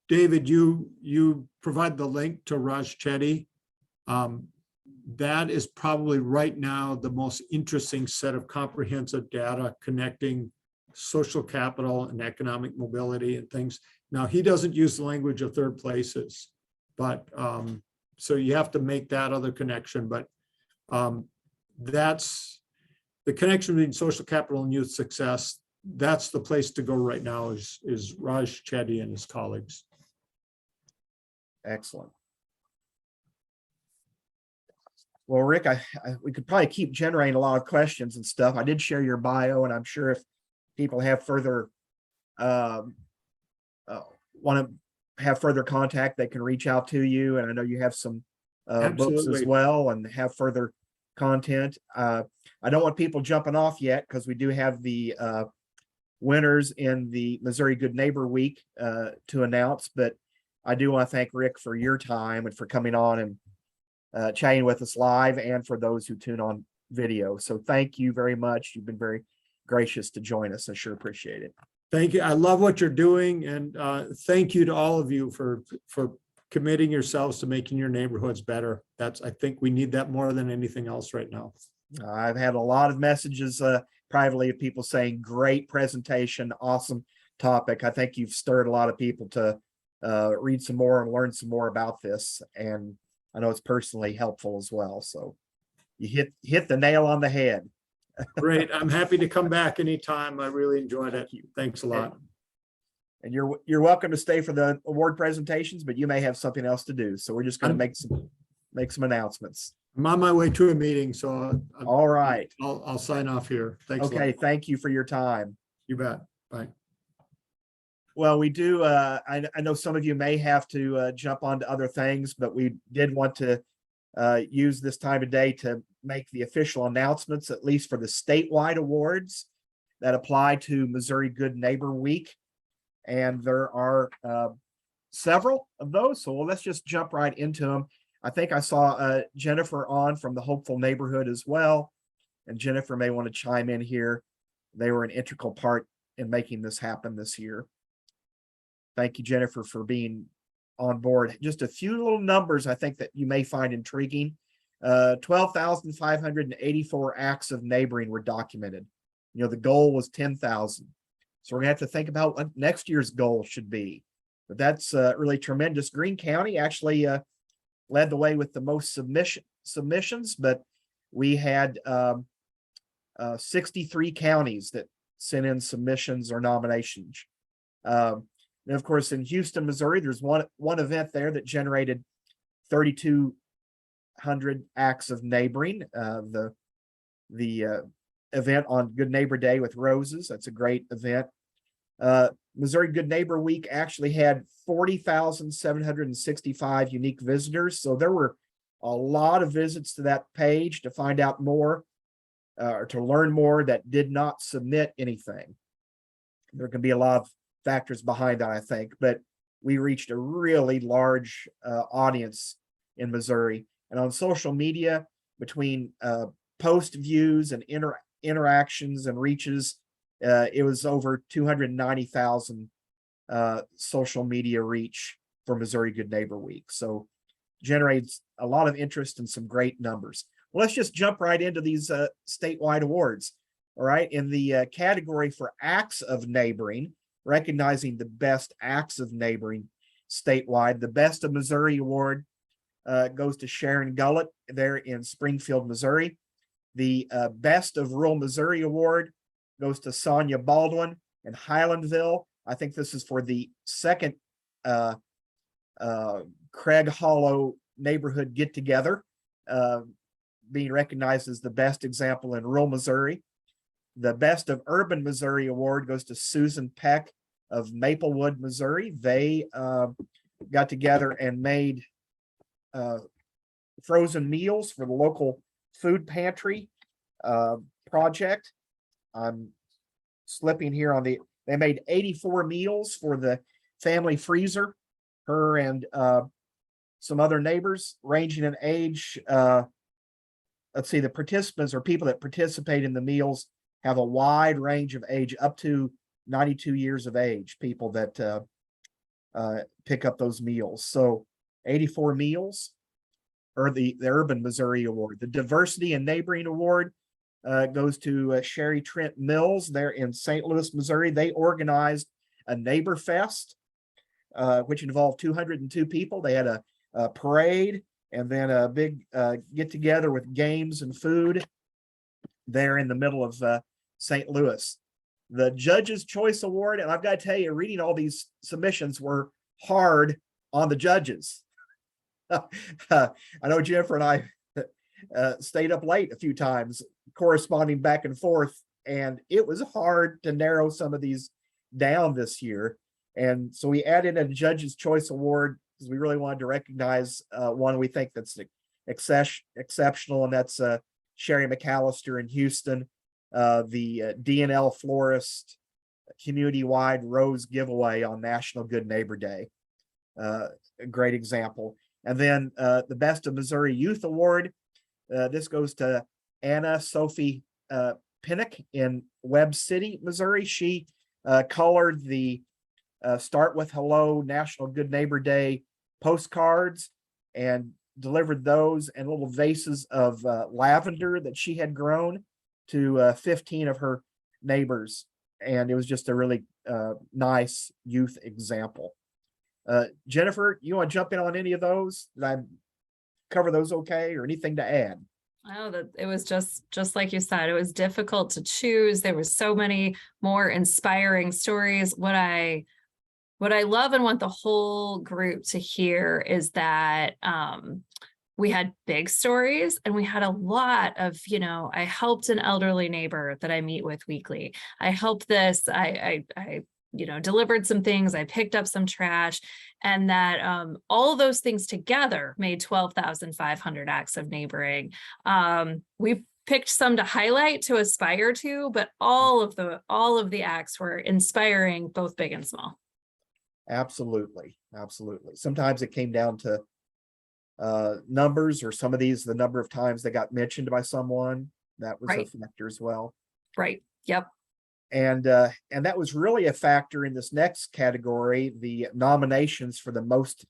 David, you provide the link to Raj Chetty. That is probably right now the most interesting set of comprehensive data connecting social capital and economic mobility and things. Now, he doesn't use the language of third places, but so you have to make that other connection, but that's the connection between social capital and youth success. That's the place to go right now is Raj Chetty and his colleagues. Excellent. Well, Rick, we could probably keep generating a lot of questions and stuff. I did share your bio, and I'm sure if people have further want to have further contact, they can reach out to you. And I know you have some books as Absolutely. well and have further content. I don't want people jumping off yet because we do have the winners in the Missouri Good Neighbor Week to announce, but I do want to thank Rick for your time and for coming on and chatting with us live, and for those who tune on video. So thank you very much. You've been very gracious to join us. I sure appreciate it. Thank you. I love what you're doing, and thank you to all of you for committing yourselves to making your neighborhoods better. I think we need that more than anything else right now. I've had a lot of messages privately of people saying, great presentation, awesome topic. I think you've stirred a lot of people to read some more and learn some more about this. And I know it's personally helpful as well. So you hit the nail on the head. Great. I'm happy to come back anytime. I really enjoyed it. Thanks a lot. And you're welcome to stay for the award presentations, but you may have something else to do. So we're just going to make some announcements. I'm on my way to a meeting, so All right. I'll sign off here. Thanks. Okay. Thank you for your time. You bet. Bye. Well, we do. I know some of you may have to jump onto other things, but we did want to use this time of day to make the official announcements, at least for the statewide awards that apply to Missouri Good Neighbor Week. And there are several of those. So let's just jump right into them. I think I saw Jennifer on from the Hopeful Neighborhood as well. And Jennifer may want to chime in here. They were an integral part in making this happen this year. Thank you, Jennifer, for being on board. Just a few little numbers I think that you may find intriguing. 12,584 acts of neighboring were documented. You know, the goal was 10,000. So we're gonna have to think about what next year's goal should be. But that's really tremendous. Greene County actually led the way with the most submissions, but we had 63 counties that sent in submissions or nominations. And of course, in Houston, Missouri, there's one event there that generated 3,200 acts of neighboring. The event on Good Neighbor Day with roses. That's a great event. Missouri Good Neighbor Week actually had 40,765 unique visitors. So there were a lot of visits to that page to find out more or to learn more that did not submit anything. There can be a lot of factors behind that, I think, but we reached a really large audience in Missouri. And on social media, between post views and interactions and reaches, it was over 290,000 social media reach for Missouri Good Neighbor Week. So generates a lot of interest and some great numbers. Well, let's just jump right into these statewide awards. All right, in the category for acts of neighboring, recognizing the best acts of neighboring statewide, the Best of Missouri Award goes to Sharon Gullett there in Springfield, Missouri. The Best of Rural Missouri Award goes to Sonia Baldwin in Highlandville. I think this is for the second Craig Hollow neighborhood get together, being recognized as the best example in rural Missouri. The Best of Urban Missouri Award goes to Susan Peck of Maplewood, Missouri. They got together and made frozen meals for the local food pantry project. I'm slipping here on they made 84 meals for the family freezer. Her and some other neighbors ranging in age. Let's see, the participants or people that participate in the meals have a wide range of age, up to 92 years of age, people that pick up those meals. So 84 meals, or the Urban Missouri Award. The Diversity and Neighboring Award goes to Sherry Trent Mills there in St. Louis, Missouri. They organized a Neighbor Fest, which involved 202 people. They had a parade, and then a big get together with games and food there in the middle of St. Louis. The Judge's Choice Award, and I've got to tell you, reading all these submissions were hard on the judges. I know Jennifer and I stayed up late a few times corresponding back and forth, and it was hard to narrow some of these down this year. And so we added a Judge's Choice Award because we really wanted to recognize one we think that's exceptional, and that's Sherry McAllister in Houston, the DNL Florist community-wide rose giveaway on National Good Neighbor Day. A great example. And then the Best of Missouri Youth Award. This goes to Anna Sophie Pinnock in Webb City, Missouri. She colored the Start With Hello National Good Neighbor Day postcards and delivered those and little vases of lavender that she had grown to 15 of her neighbors. And it was just a really nice youth example. Jennifer, you want to jump in on any of those? Did I cover those okay, or anything to add? Oh, that it was just like you said, it was difficult to choose. There was so many more inspiring stories. What I love and want the whole group to hear is that we had big stories, and we had a lot of, I helped an elderly neighbor that I meet with weekly. I helped this, I delivered some things, I picked up some trash, and that all of those things together made 12,500 acts of neighboring. We picked some to highlight, to aspire to, but all of the acts were inspiring, both big and small. Absolutely. Sometimes it came down to numbers, or some of these, the number of times they got mentioned by someone, that was Right. a factor as well. Right. Yep. And that was really a factor in this next category, the nominations for the most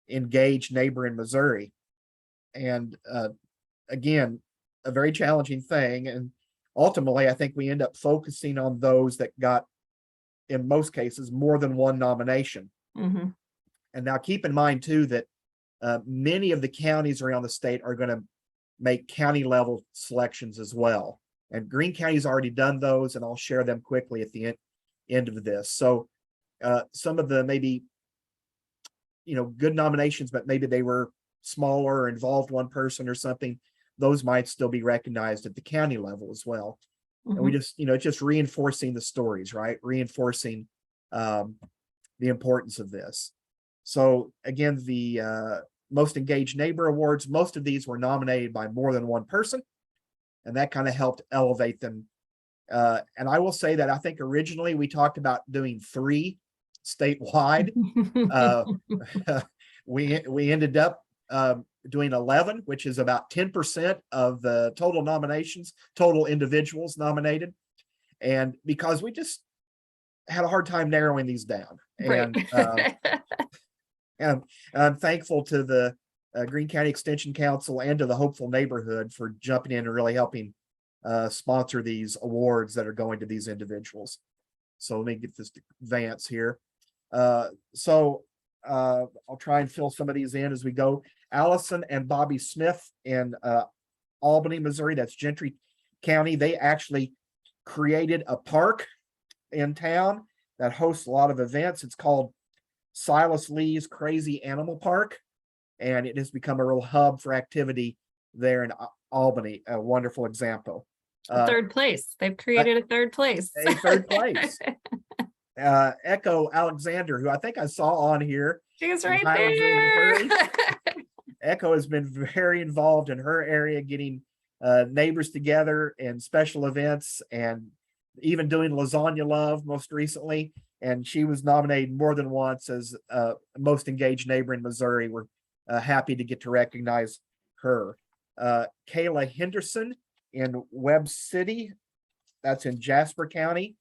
engaged neighbor in Missouri. And again, a very challenging thing. And ultimately, I think we end up focusing on those that got, in most cases, more than one nomination. Mm-hmm. And now keep in mind too that many of the counties around the state are going to make county level selections as well. And Greene County's already done those, and I'll share them quickly at the end of this. So some of the maybe, good nominations, but maybe they were smaller or involved one person or something, those might still be recognized at the county level as well. Mm-hmm. And we just, it's just reinforcing the stories, right? Reinforcing the importance of this. So again, the most engaged neighbor awards, most of these were nominated by more than one person, and that kind of helped elevate them. And I will say that I think originally we talked about doing 3 statewide. We ended up doing 11, which is about 10% of the total nominations, total individuals nominated. And because we just had a hard time narrowing these down. And, and I'm thankful to the Greene County Extension Council and to the Hopeful Neighborhood for jumping in and really helping sponsor these awards that are going to these individuals. So let me get this to advance here. So I'll try and fill some of these in as we go. Allison and Bobby Smith in Albany, Missouri, that's Gentry County. They actually created a park in town that hosts a lot of events. It's called Silas Lee's Crazy Animal Park, and it has become a real hub for activity there in Albany. A wonderful example. Third place. They've created a third place. A third place. Echo Alexander, who I think I saw on here. She's in right Highlands, there. Missouri. Echo has been very involved in her area, getting neighbors together and special events, and even doing Lasagna Love most recently. And she was nominated more than once as most engaged neighbor in Missouri. We're happy to get to recognize her. Kayla Henderson in Webb City, that's in Jasper County.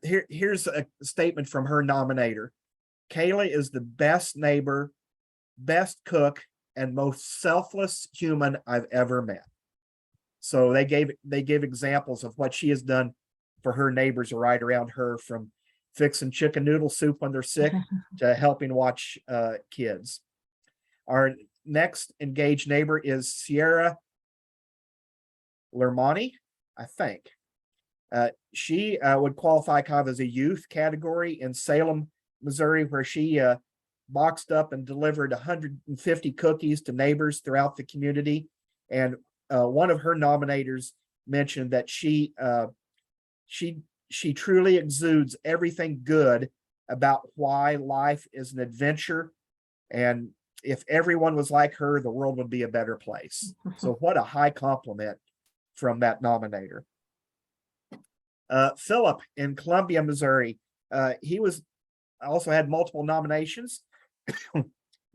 Here's a statement from her nominator. Kayla is the best neighbor, best cook, and most selfless human I've ever met. So they gave examples of what she has done for her neighbors right around her, from fixing chicken noodle soup when they're sick to helping watch kids. Our next engaged neighbor is Sierra Lermani, I think. She would qualify kind of as a youth category in Salem, Missouri, where she boxed up and delivered 150 cookies to neighbors throughout the community. And one of her nominators mentioned that she truly exudes everything good about why life is an adventure. And if everyone was like her, the world would be a better place. So what a high compliment from that nominator. Philip in Columbia, Missouri. He also had multiple nominations.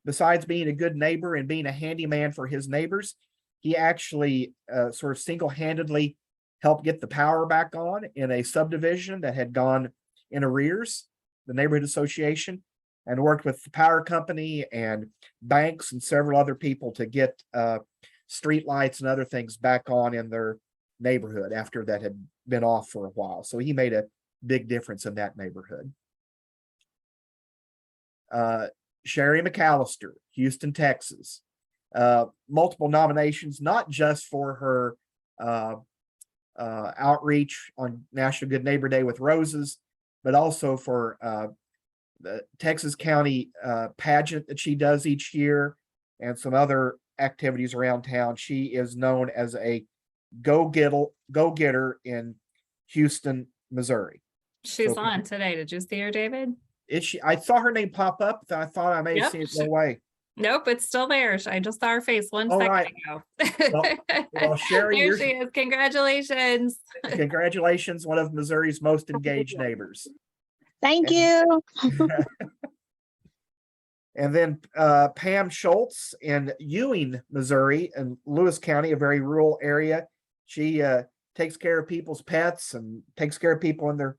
Besides being a good neighbor and being a handyman for his neighbors, he actually sort of single-handedly helped get the power back on in a subdivision that had gone in arrears, the neighborhood association, and worked with the power company and banks and several other people to get street lights and other things back on in their neighborhood after that had been off for a while. So he made a big difference in that neighborhood. Sherry McAllister, Houston, Texas. Multiple nominations, not just for her outreach on National Good Neighbor Day with roses, but also for the Texas County pageant that she does each year and some other activities around town. She is known as a go-getter in Houston, Missouri. She's So- on today. Did you see her, David? Is she? I saw her name pop up. I thought I may have Yep, seen it go away. Nope, it's still there. I just saw her face one All second right. ago. Well, Sherry, There you're- she is. Congratulations. Congratulations, one of Missouri's most engaged neighbors. Thank you. And then Pam Schultz in Ewing, Missouri, in Lewis County, a very rural area. She takes care of people's pets and takes care of people when they're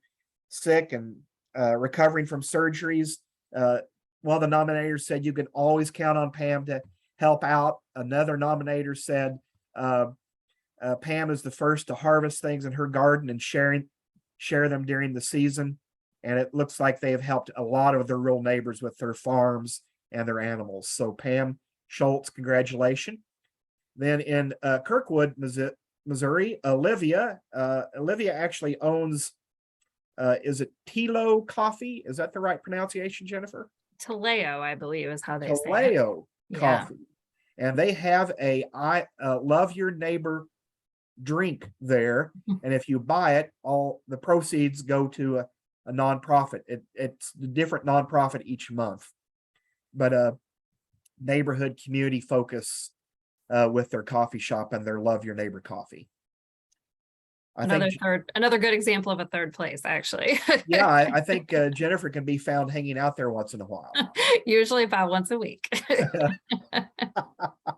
sick and recovering from surgeries. One of the nominators said you can always count on Pam to help out. Another nominator said Pam is the first to harvest things in her garden and share them during the season. And it looks like they have helped a lot of their rural neighbors with their farms and their animals. So Pam Schultz, congratulations. Then in Kirkwood, Missouri, Olivia actually owns, is it Tilo Coffee? Is that the right pronunciation, Jennifer? Taleo, I believe, is how they say it. Taleo Yeah. Coffee. And they have a Love Your Neighbor drink there. And if you buy it, all the proceeds go to a nonprofit. It's a different nonprofit each month, but a neighborhood community focus with their coffee shop and their Love Your Neighbor coffee. Another good example of a third place, actually. Yeah, I think Jennifer can be found hanging out there once in a while. Usually about once a week.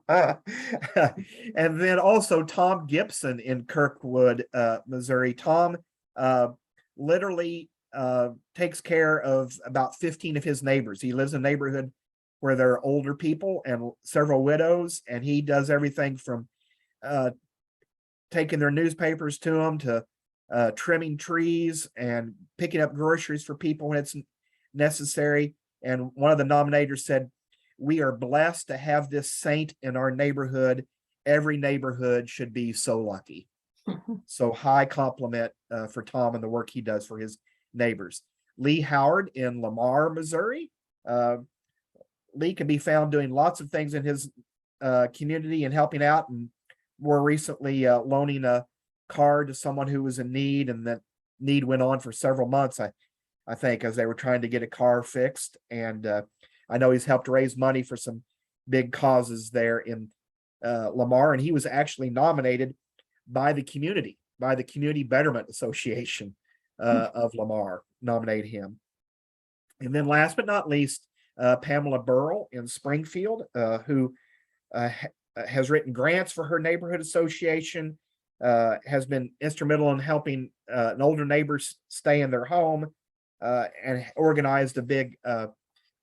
And then also Tom Gibson in Kirkwood, Missouri. Tom literally takes care of about 15 of his neighbors. He lives in a neighborhood where there are older people and several widows, and he does everything from taking their newspapers to them to trimming trees and picking up groceries for people when it's necessary. And one of the nominators said, "We are blessed to have this saint in our neighborhood. Every neighborhood should be so lucky." So high compliment for Tom and the work he does for his neighbors. Lee Howard in Lamar, Missouri. Lee can be found doing lots of things in his community and helping out, and more recently loaning a car to someone who was in need, and that need went on for several months, I think, as they were trying to get a car fixed. And I know he's helped raise money for some big causes there in Lamar, and he was actually nominated by the Community Betterment Association of Lamar, nominated him. And then last but not least, Pamela Burrell in Springfield, who has written grants for her neighborhood association, has been instrumental in helping an older neighbor stay in their home, and organized a big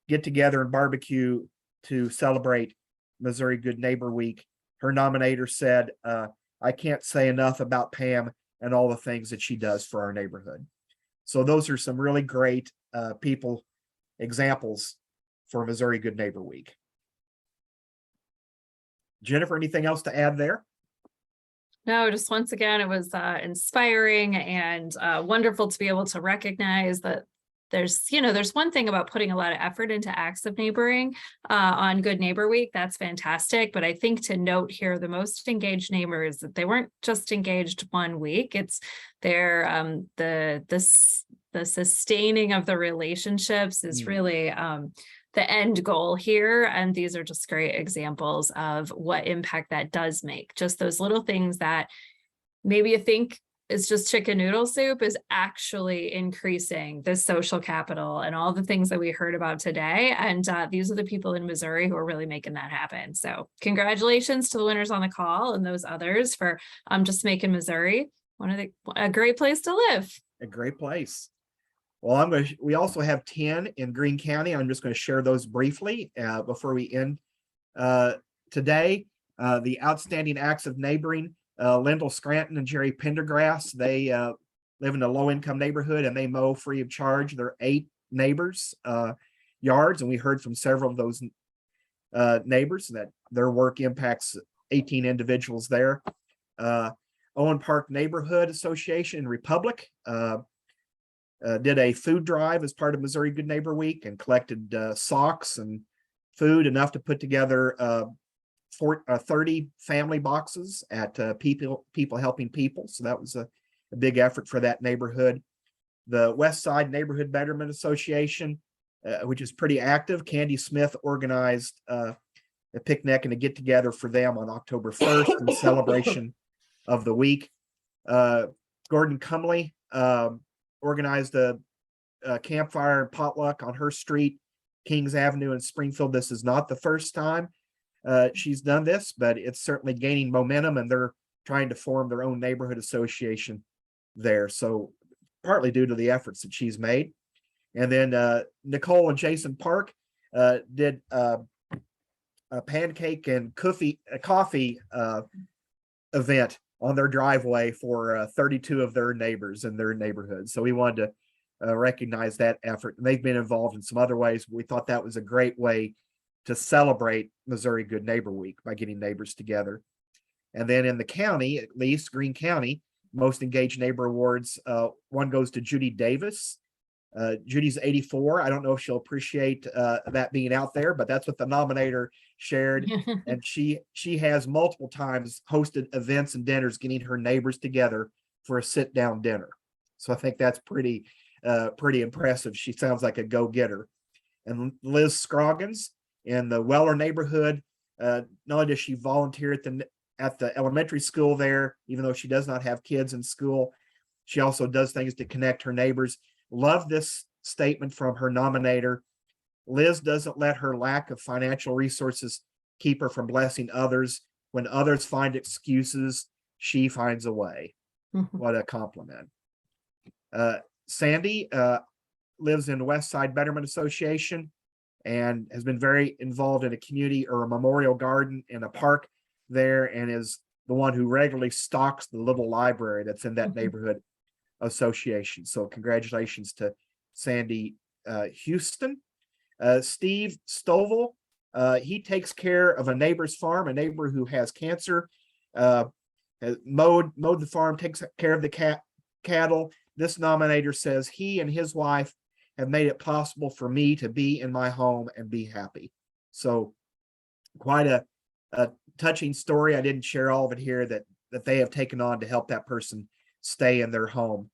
get together and barbecue to celebrate Missouri Good Neighbor Week. Her nominator said, "I can't say enough about Pam and all the things that she does for our neighborhood." So those are some really great examples for Missouri Good Neighbor Week. Jennifer, anything else to add there? No, just once again, it was inspiring and wonderful to be able to recognize that there's one thing about putting a lot of effort into acts of neighboring on Good Neighbor Week. That's fantastic. But I think to note here, the most engaged neighbors, that they weren't just engaged one week. It's their the sustaining of the relationships is really the end goal here. And these are just great examples of what impact that does make. Just those little things that maybe you think is just chicken noodle soup is actually increasing the social capital and all the things that we heard about today. And these are the people in Missouri who are really making that happen. So congratulations to the winners on the call and those others for just making Missouri a great place to live. A great place. Well, we also have 10 in Greene County. I'm just going to share those briefly before we end today. The outstanding acts of neighboring, Lyndall Scranton and Jerry Pendergrass. They live in a low-income neighborhood and they mow free of charge their 8 neighbors' yards. And we heard from several of those neighbors that their work impacts 18 individuals there. Owen Park Neighborhood Association in Republic did a food drive as part of Missouri Good Neighbor Week and collected socks and food enough to put together 30 family boxes at People Helping People. So that was a big effort for that neighborhood. The West Side Neighborhood Betterment Association, which is pretty active. Candy Smith organized a picnic and a get together for them on October 1st in celebration of the week. Gordon Cumley organized a campfire and potluck on her street, Kings Avenue in Springfield. This is not the first time she's done this, but it's certainly gaining momentum and they're trying to form their own neighborhood association there. So partly due to the efforts that she's made. And then Nicole and Jason Park did a pancake and coffee event on their driveway for 32 of their neighbors in their neighborhood. So we wanted to recognize that effort. And they've been involved in some other ways. We thought that was a great way to celebrate Missouri Good Neighbor Week by getting neighbors together. And then in the county, at least Greene County, Most Engaged Neighbor Awards, one goes to Judy Davis. Judy's 84. I don't know if she'll appreciate that being out there, but that's what the nominator shared. And she has multiple times hosted events and dinners, getting her neighbors together for a sit-down dinner. So I think that's pretty impressive. She sounds like a go-getter. And Liz Scroggins in the Weller neighborhood, not only does she volunteer at the elementary school there, even though she does not have kids in school, she also does things to connect her neighbors. Love this statement from her nominator. Liz doesn't let her lack of financial resources keep her from blessing others. When others find excuses, she finds a way. What a compliment. Sandy lives in West Side Betterment Association and has been very involved in a community or a memorial garden in a park there, and is the one who regularly stocks the little library that's in that neighborhood association. So congratulations to Sandy Houston. Steve Stovall, he takes care of a neighbor's farm, a neighbor who has cancer, mowed the farm, takes care of the cattle. This nominator says he and his wife have made it possible for me to be in my home and be happy. So quite a touching story. I didn't share all of it here that they have taken on to help that person stay in their home.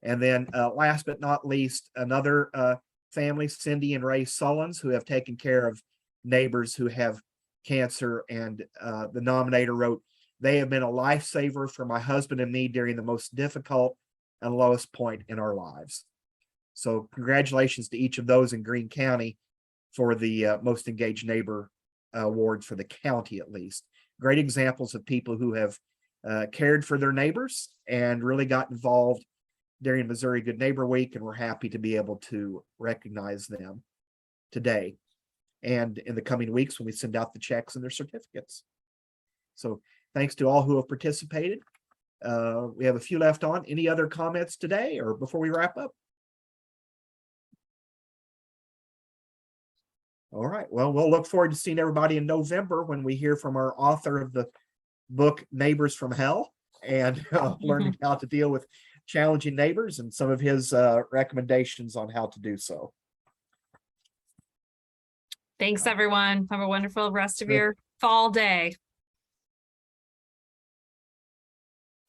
And then last but not least, another family, Cindy and Ray Sullins, who have taken care of neighbors who have cancer. And the nominator wrote, "They have been a lifesaver for my husband and me during the most difficult and lowest point in our lives." So congratulations to each of those in Greene County for the Most Engaged Neighbor Award for the county, at least. Great examples of people who have cared for their neighbors and really got involved during Missouri Good Neighbor Week, and we're happy to be able to recognize them today and in the coming weeks when we send out the checks and their certificates. So thanks to all who have participated. We have a few left on. Any other comments today or before we wrap up? All right. Well, we'll look forward to seeing everybody in November when we hear from our author of the book Neighbors from Hell, and learning how to deal with challenging neighbors and some of his recommendations on how to do so. Thanks, everyone. Have a wonderful rest of Great. your fall day.